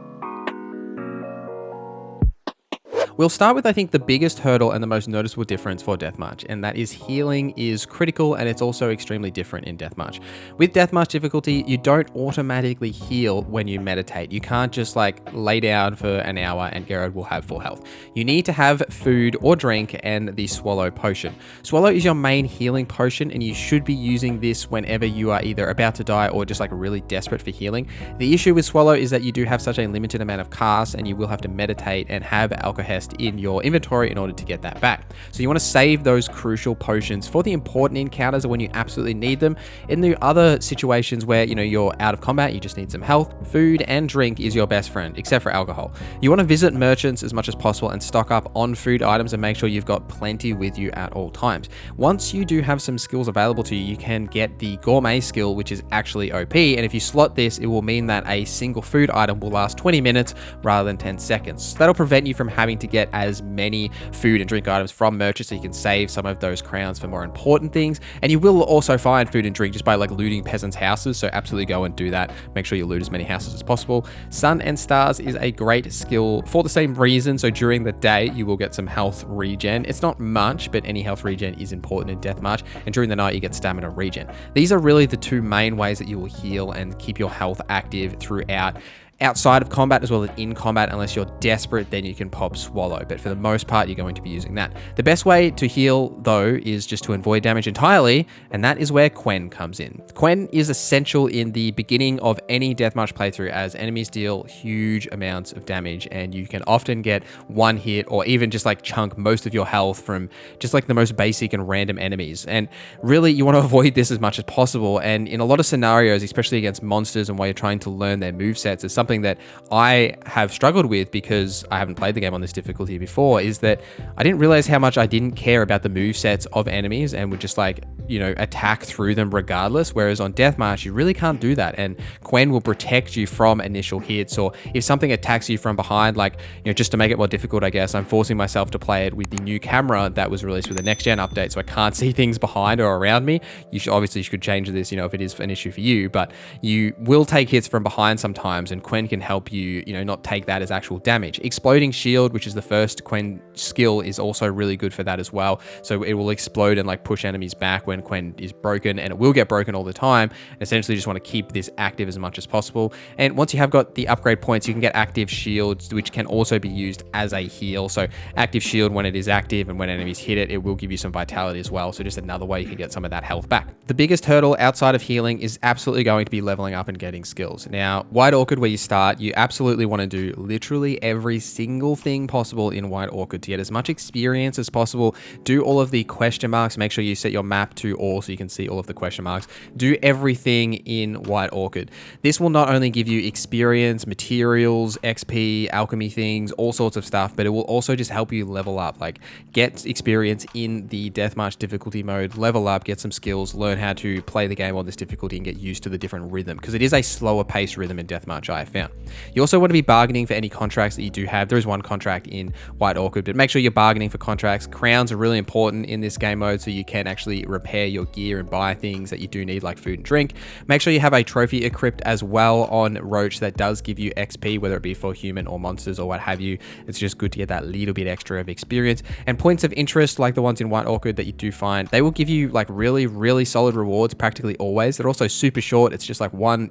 We'll start with, I think, the biggest hurdle and the most noticeable difference for Deathmarch, and that is healing is critical, and it's also extremely different in Deathmarch. With Deathmarch difficulty, you don't automatically heal when you meditate. You can't just like lay down for an hour and Geralt will have full health. You need to have food or drink and the Swallow potion. Swallow is your main healing potion, and you should be using this whenever you are either about to die or just like really desperate for healing. The issue with Swallow is that you do have such a limited amount of casts, and you will have to meditate and have Alcohest left in your inventory in order to get that back. So you want to save those crucial potions for the important encounters or when you absolutely need them. In the other situations where, you're out of combat, you just need some health, food and drink is your best friend, except for alcohol. You want to visit merchants as much as possible and stock up on food items and make sure you've got plenty with you at all times. Once you do have some skills available to you, you can get the gourmet skill, which is actually OP. And if you slot this, it will mean that a single food item will last 20 minutes rather than 10 seconds. So that'll prevent you from having to get as many food and drink items from merchants, so you can save some of those crowns for more important things. And you will also find food and drink just by looting peasants' houses. So absolutely go and do that. Make sure you loot as many houses as possible. Sun and Stars is a great skill for the same reason. So during the day, you will get some health regen. It's not much, but any health regen is important in deathmatch. And during the night, you get stamina regen. These are really the two main ways that you will heal and keep your health active throughout. Outside of combat as well as in combat, unless you're desperate, then you can pop Swallow. But for the most part, you're going to be using that. The best way to heal, though, is just to avoid damage entirely, and that is where Quen comes in. Quen is essential in the beginning of any deathmatch playthrough, as enemies deal huge amounts of damage, and you can often get one hit or even just chunk most of your health from just the most basic and random enemies. And really, you want to avoid this as much as possible. And in a lot of scenarios, especially against monsters and while you're trying to learn their movesets, is something that I have struggled with because I haven't played the game on this difficulty before, is that I didn't realize how much I didn't care about the movesets of enemies and would just attack through them regardless. Whereas on Deathmatch, you really can't do that. And Quen will protect you from initial hits, or if something attacks you from behind, just to make it more difficult, I guess, I'm forcing myself to play it with the new camera that was released with the next gen update. So I can't see things behind or around me. You should change this, if it is an issue for you, but you will take hits from behind sometimes, and Quen can help you, not take that as actual damage. Exploding Shield, which is the first Quen skill, is also really good for that as well. So it will explode and push enemies back when Quen is broken, and it will get broken all the time. And essentially just want to keep this active as much as possible. And once you have got the upgrade points, you can get active shields, which can also be used as a heal. So active shield, when it is active and when enemies hit it, it will give you some vitality as well. So just another way you can get some of that health back. The biggest hurdle outside of healing is absolutely going to be leveling up and getting skills. Now, White Orchid, where you start, you absolutely want to do literally every single thing possible in White Orchid to get as much experience as possible. Do all of the question marks. Make sure you set your map to all so you can see all of the question marks. Do everything in White Orchid. This will not only give you experience, materials, XP, alchemy things, all sorts of stuff, but it will also just help you level up. Get experience in the Deathmatch difficulty mode, level up, get some skills, learn how to play the game on this difficulty and get used to the different rhythm, because it is a slower paced rhythm in Deathmatch, I have found. You also want to be bargaining for any contracts that you do have. There is one contract in White Orchid, but make sure you're bargaining for contracts. Crowns are really important in this game mode, so you can actually repair your gear and buy things that you do need, like food and drink. Make sure you have a trophy equipped as well on Roach that does give you XP, whether it be for human or monsters or what have you. It's just good to get that little bit extra of experience. And points of interest, like the ones in White Orchid that you do find, they will give you really, really solid rewards practically always. They're also super short. It's just one,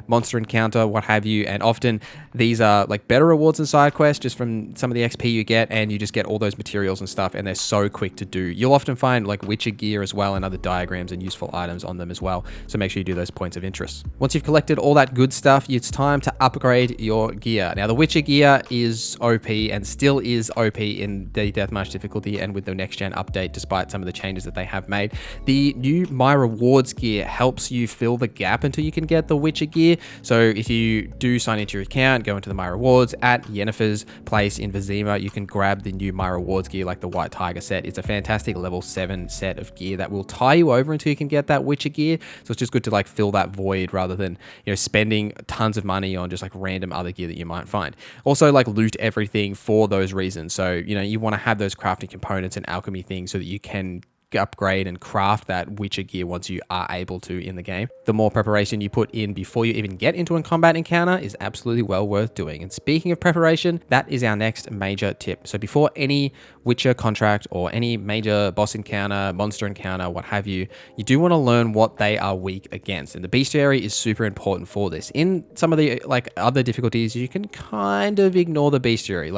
monster encounter, what have you. And often these are better rewards than side quests just from some of the XP you get, and you just get all those materials and stuff, and they're so quick to do. You'll often find Witcher gear as well and other diagrams and useful items on them as well. So make sure you do those points of interest. Once you've collected all that good stuff, it's time to upgrade your gear. Now, the Witcher gear is OP and still is OP in the Deathmatch difficulty and with the next gen update, despite some of the changes that they have made. The new My Rewards gear helps you fill the gap until you can get the Witcher gear. So if you do sign into your account, go into the My Rewards at Yennefer's place in Vizima, you can grab the new My Rewards gear, like the White Tiger set. It's a fantastic level 7 set of gear that will tie you over until you can get that Witcher gear. So it's just good to fill that void rather than spending tons of money on just random other gear that you might find. Also loot everything for those reasons. So you want to have those crafting components and alchemy things so that you can upgrade and craft that Witcher gear once you are able to in the game. The more preparation you put in before you even get into a combat encounter is absolutely well worth doing. And speaking of preparation, that is our next major tip. So before any Witcher contract or any major boss encounter, monster encounter, what have you, you do want to learn what they are weak against. And the bestiary is super important for this. In some of the other difficulties, you can kind of ignore the bestiary.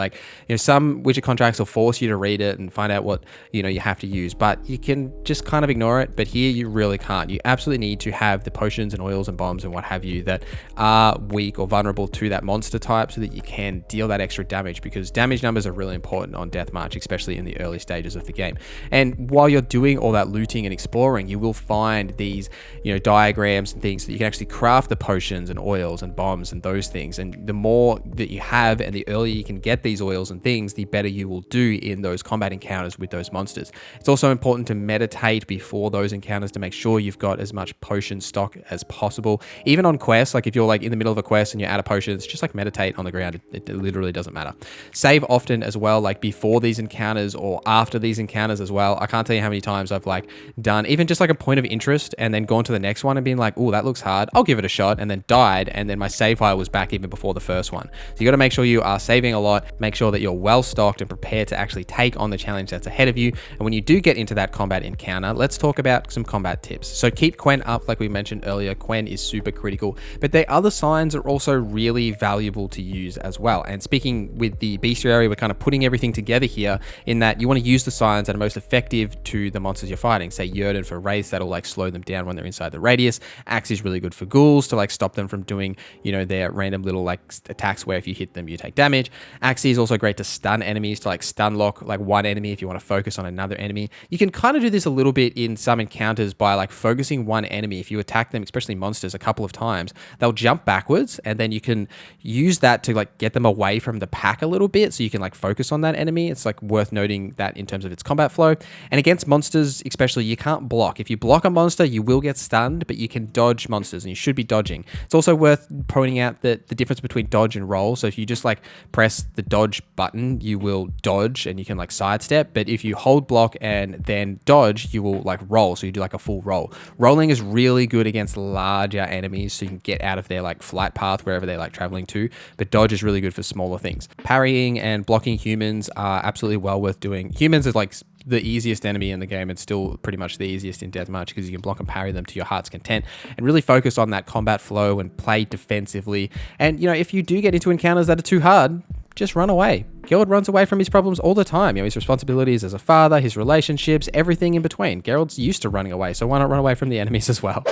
Some Witcher contracts will force you to read it and find out what you have to use, but you can just kind of ignore it, but here you really can't. You absolutely need to have the potions and oils and bombs and what have you that are weak or vulnerable to that monster type so that you can deal that extra damage, because damage numbers are really important on Deathmarch, especially in the early stages of the game. And while you're doing all that looting and exploring, you will find these, diagrams and things that you can actually craft the potions and oils and bombs and those things. And the more that you have and the earlier you can get these oils and things, the better you will do in those combat encounters with those monsters. It's also important to meditate before those encounters to make sure you've got as much potion stock as possible. Even on quests, like if you're like in the middle of a quest and you're out of potions, just like meditate on the ground. It literally doesn't matter. Save often as well, like before these encounters or after these encounters as well. I can't tell you how many times I've like done even just like a point of interest and then gone to the next one and been like, oh, that looks hard, I'll give it a shot, and then died, and then my save file was back even before the first one. So you got to make sure you are saving a lot, make sure that you're well stocked and prepared to actually take on the challenge that's ahead of you. And when you do get into that combat encounter, let's talk about some combat tips. So keep Gwent up, like we mentioned earlier. Gwent is super critical, but the other signs are also really valuable to use as well. And speaking with the bestiary, we're kind of putting everything together here in that you want to use the signs that are most effective to the monsters you're fighting. Say Yrden for wraiths, that'll like slow them down when they're inside the radius. Axe is really good for ghouls to like stop them from doing, their random little like attacks where if you hit them, you take damage. Axe is also great to stun enemies, to like stun lock like one enemy if you want to focus on another enemy. You can kind of do this a little bit in some encounters by like focusing one enemy. If you attack them, especially monsters, a couple of times, they'll jump backwards, and then you can use that to like get them away from the pack a little bit, so you can like focus on that enemy. It's like worth noting that in terms of its combat flow. And against monsters especially, you can't block. If you block a monster, you will get stunned, but you can dodge monsters and you should be dodging. It's also worth pointing out that the difference between dodge and roll. So if you just like press the dodge button, you will dodge and you can like sidestep, but if you hold block and then dodge, you will like roll, so you do like a full roll. Rolling is really good against larger enemies, so you can get out of their like flight path wherever they're like traveling to, but dodge is really good for smaller things. Parrying and blocking humans are absolutely well worth doing. Humans is like the easiest enemy in the game. It's still pretty much the easiest in Deathmarch because you can block and parry them to your heart's content, and really focus on that combat flow and play defensively. And if you do get into encounters that are too hard, just run away. Geralt runs away from his problems all the time. His responsibilities as a father, his relationships, everything in between. Geralt's used to running away, so why not run away from the enemies as well?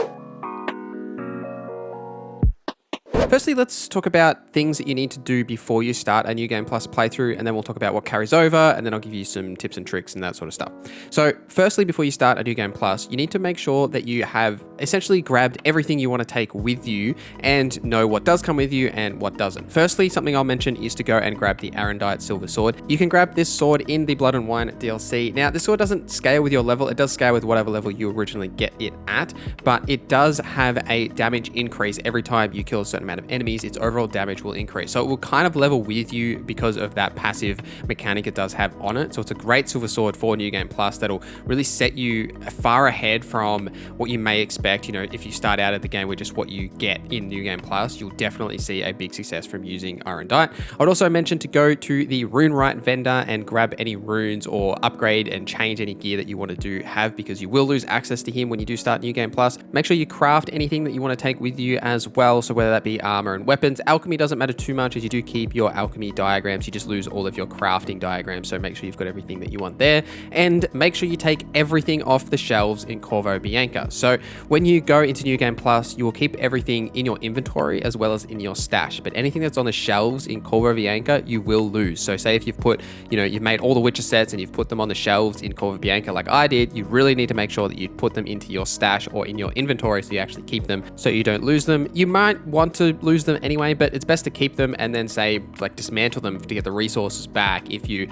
Firstly, let's talk about things that you need to do before you start a New Game Plus playthrough, and then we'll talk about what carries over, and then I'll give you some tips and tricks and that sort of stuff. So firstly, before you start a New Game Plus, you need to make sure that you have essentially grabbed everything you want to take with you and know what does come with you and what doesn't. Firstly, something I'll mention is to go and grab the Arendite Silver Sword. You can grab this sword in the Blood and Wine DLC. Now, this sword doesn't scale with your level. It does scale with whatever level you originally get it at, but it does have a damage increase every time you kill a certain amount of enemies. Its overall damage will increase, so it will kind of level with you because of that passive mechanic it does have on it. So it's a great silver sword for New Game Plus that'll really set you far ahead from what you may expect. If you start out at the game with just what you get in New Game Plus, you'll definitely see a big success from using Arendite. I'd also mention to go to the Rune Right vendor and grab any runes or upgrade and change any gear that you want to have, because you will lose access to him when you do start New Game Plus. Make sure you craft anything that you want to take with you as well, so whether that be armor and weapons. Alchemy doesn't matter too much, as you do keep your alchemy diagrams. You just lose all of your crafting diagrams, so make sure you've got everything that you want there, and make sure you take everything off the shelves in ууObecome. So when you go into New Game Plus, you will keep everything in your inventory as well as in your stash, but anything that's on the shelves in ууObecome you will lose. So say if you've put, you've made all the Witcher sets and you've put them on the shelves in ууObecome like I did, you really need to make sure that you put them into your stash or in your inventory so you actually keep them so you don't lose them. You might want to lose them anyway, but it's best to keep them and then say like dismantle them to get the resources back if you're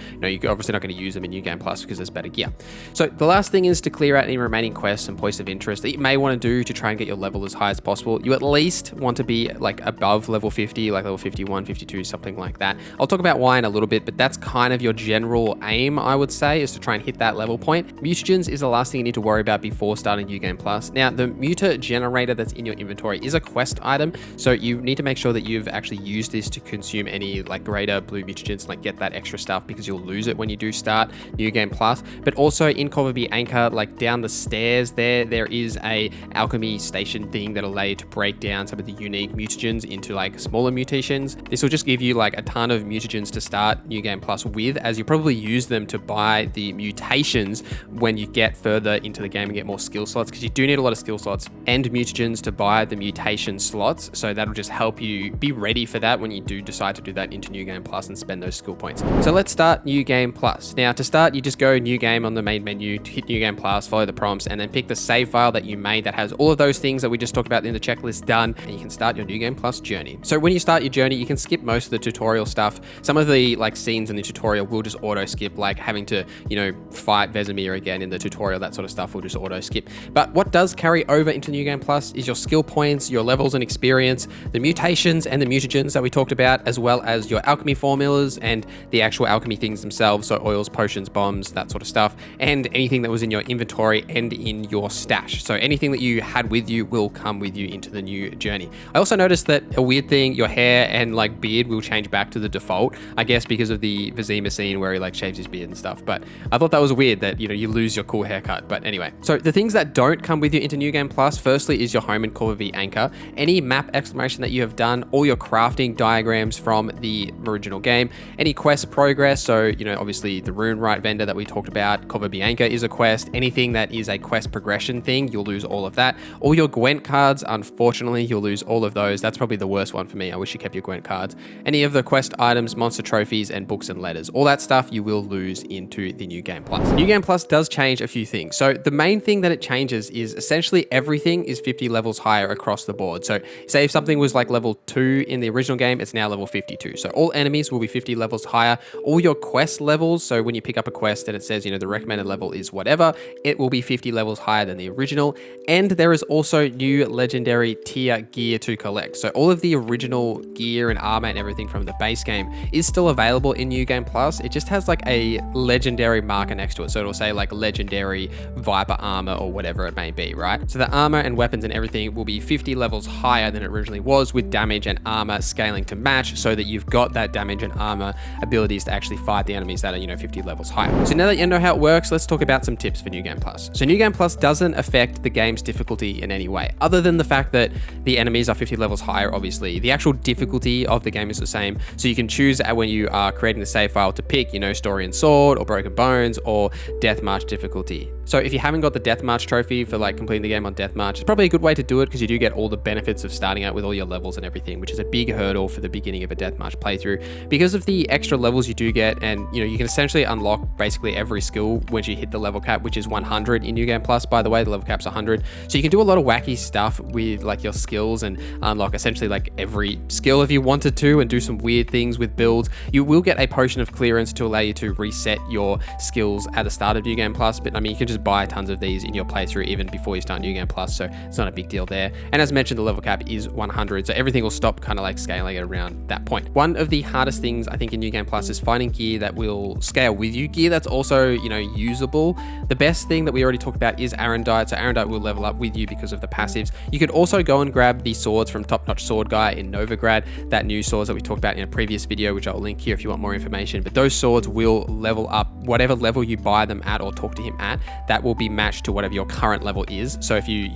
obviously not going to use them in New Game Plus because there's better gear. So the last thing is to clear out any remaining quests and points of interest that you may want to do to try and get your level as high as possible. You at least want to be like above level 50, like level 51, 52, something like that. I'll talk about why in a little bit, but that's kind of your general aim, I would say, is to try and hit that level point. Mutations is the last thing you need to worry about before starting New Game Plus. Now, the muta generator that's in your inventory is a quest item, so you you need to make sure that you've actually used this to consume any like greater blue mutagens, like get that extra stuff, because you'll lose it when you do start New Game Plus. But also in Cobbleby Anchor, like down the stairs there is a alchemy station thing that'll allow you to break down some of the unique mutagens into like smaller mutations. This will just give you like a ton of mutagens to start New Game Plus with, as you probably use them to buy the mutations when you get further into the game and get more skill slots, because you do need a lot of skill slots and mutagens to buy the mutation slots. So that'll just help you be ready for that when you do decide to do that into New Game Plus and spend those skill points. So let's start New Game Plus. Now to start, you just go New Game on the main menu, hit New Game Plus, follow the prompts, and then pick the save file that you made that has all of those things that we just talked about in the checklist done, and you can start your New Game Plus journey. So when you start your journey, you can skip most of the tutorial stuff. Some of the like scenes in the tutorial will just auto skip, like having to, fight Vesemir again in the tutorial, that sort of stuff will just auto skip. But what does carry over into New Game Plus is your skill points, your levels and experience, the mutations and the mutagens that we talked about, as well as your alchemy formulas and the actual alchemy things themselves, so oils, potions, bombs, that sort of stuff, and anything that was in your inventory and in your stash. So anything that you had with you will come with you into the new journey. I also noticed that a weird thing, your hair and like beard will change back to the default, I guess because of the Vesemir scene where he like shaves his beard and stuff. But I thought that was weird that, you lose your cool haircut. But anyway, so the things that don't come with you into New Game Plus, firstly is your home in Cobbleby Anchor, any map exploration that you have done, all your crafting diagrams from the original game, any quest progress. So, obviously the rune right vendor that we talked about, Cobbleby Anchor is a quest. Anything that is a quest progression thing, you'll lose all of that. All your Gwent cards, unfortunately, you'll lose all of those. That's probably the worst one for me. I wish you kept your Gwent cards. Any of the quest items, monster trophies, and books and letters, all that stuff you will lose into the New Game Plus. New Game Plus does change a few things. So the main thing that it changes is essentially everything is 50 levels higher across the board. So say if something was like level 2 in the original game, it's now level 52. So all enemies will be 50 levels higher. All your quest levels, so when you pick up a quest and it says, the recommended level is whatever, it will be 50 levels higher than the original. And there is also new legendary tier gear to collect. So all of the original gear and armor and everything from the base game is still available in New Game Plus. It just has like a legendary marker next to it. So it'll say like legendary Viper armor or whatever it may be, right? So the armor and weapons and everything will be 50 levels higher than it originally was, with damage and armor scaling to match, so that you've got that damage and armor abilities to actually fight the enemies that are, 50 levels higher. So now that you know how it works, let's talk about some tips for New Game Plus. So New Game Plus doesn't affect the game's difficulty in any way, other than the fact that the enemies are 50 levels higher, obviously. The actual difficulty of the game is the same. So you can choose when you are creating the save file to pick, Story and Sword or Broken Bones or Death March difficulty. So if you haven't got the Death March trophy for like completing the game on Death March, it's probably a good way to do it, because you do get all the benefits of starting out with all your levels and everything, which is a big hurdle for the beginning of a Death March playthrough. Because of the extra levels you do get, and you can essentially unlock basically every skill once you hit the level cap, which is 100 in New Game Plus, by the way. The level cap's 100. So you can do a lot of wacky stuff with like your skills and unlock essentially like every skill if you wanted to, and do some weird things with builds. You will get a potion of clearance to allow you to reset your skills at the start of New Game Plus, but you can just buy tons of these in your playthrough even before you start New Game Plus, so it's not a big deal there. And as mentioned, the level cap is 100, so everything will stop kind of like scaling at around that point. One of the hardest things I think in New Game Plus is finding gear that will scale with you, gear that's also usable. The best thing that we already talked about is Arendite, so Arendite will level up with you because of the passives. You could also go and grab the swords from Top Notch Sword Guy in Novigrad, that new swords that we talked about in a previous video, which I'll link here if you want more information. But those swords will level up whatever level you buy them at or talk to him at. That will be matched to whatever your current level is. So if you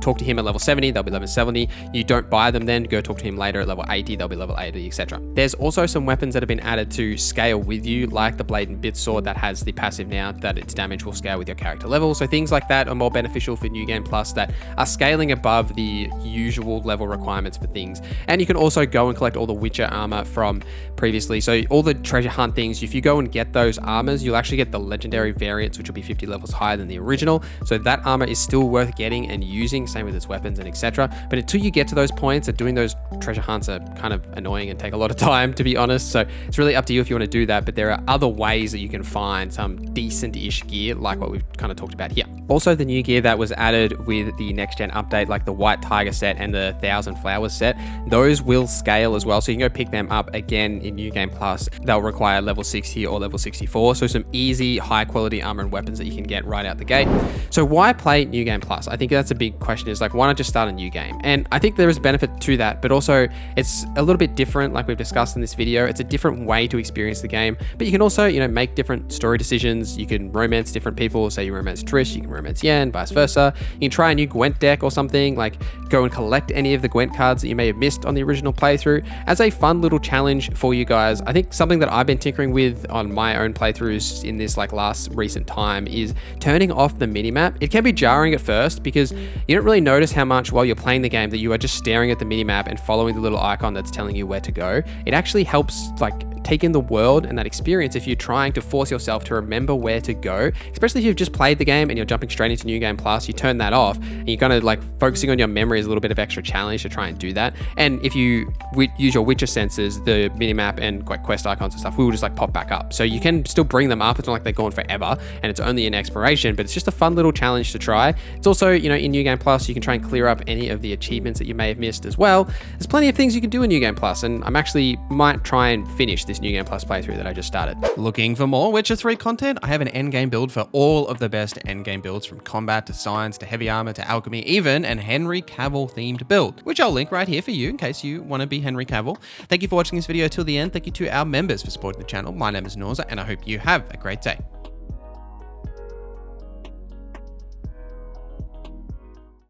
talk to him at level 70, they'll be level 70. You don't buy them then, go talk to him later at level 80, they'll be level 80, etc. There's also some weapons that have been added to scale with you, like the Blade and Bit Sword that has the passive now that its damage will scale with your character level. So things like that are more beneficial for New Game Plus, that are scaling above the usual level requirements for things. And you can also go and collect all the Witcher armor from previously. So all the treasure hunt things, if you go and get those armors, you'll actually get the legendary variants, which will be 50 levels higher than the original. So that armor is still worth getting and using, same with its weapons and etc. But until you get to those points, doing those treasure hunts are kind of annoying and take a lot of time, to be honest. So it's really up to you if you want to do that. But there are other ways that you can find some decent-ish gear, like what we've kind of talked about here. Also, the new gear that was added with the next gen update, like the White Tiger set and the 1000 Flowers set, those will scale as well. So you can go pick them up again in New Game Plus. They'll require level 60 or level 64. So some easy, high quality armor and weapons that you can get right out the gate. So why play New Game Plus? I think that's a big question, is like, why not just start a new game? And I think there is benefit to that, but also it's a little bit different, like we've discussed in this video. It's a different way to experience the game, but you can also, you know, make different story decisions. You can romance different people. Say you romance Trish, you can romance Yen, vice versa. You can try a new Gwent deck or something, like go and collect any of the Gwent cards that you may have missed on the original playthrough as a fun little challenge for you guys. I think something that I've been tinkering with on my own playthroughs in this like last recent time is turning off the minimap. It can be jarring at first because you don't really notice how much while you're playing the game that you are just staring at the minimap and following the little icon that's telling you where to go. It actually helps like take in the world and that experience if you're trying to force yourself to remember where to go, especially if you've just played the game and you're jumping straight into New Game Plus. You turn that off and you're kind of like focusing on your memory is a little bit of extra challenge to try and do that. And if you use your Witcher senses, the minimap and like quest icons and stuff will just like pop back up. So you can still bring them up. It's not like they're gone forever and it's only in exploration, but it's just a fun little challenge to try. It's also, you know, in New Game Plus, you can try and clear up any of the achievements that you may have missed as well. There's plenty of things you can do in New Game Plus, and I'm actually might try and finish this New Game Plus playthrough that I just started. Looking for more Witcher 3 content? I have an endgame build for all of the best endgame builds, from combat to science to heavy armor to alchemy, even an Henry Cavill themed build, which I'll link right here for you in case you want to be Henry Cavill. Thank you for watching this video till the end. Thank you to our members for supporting the channel. My name is NorZZa, and I hope you have a great day.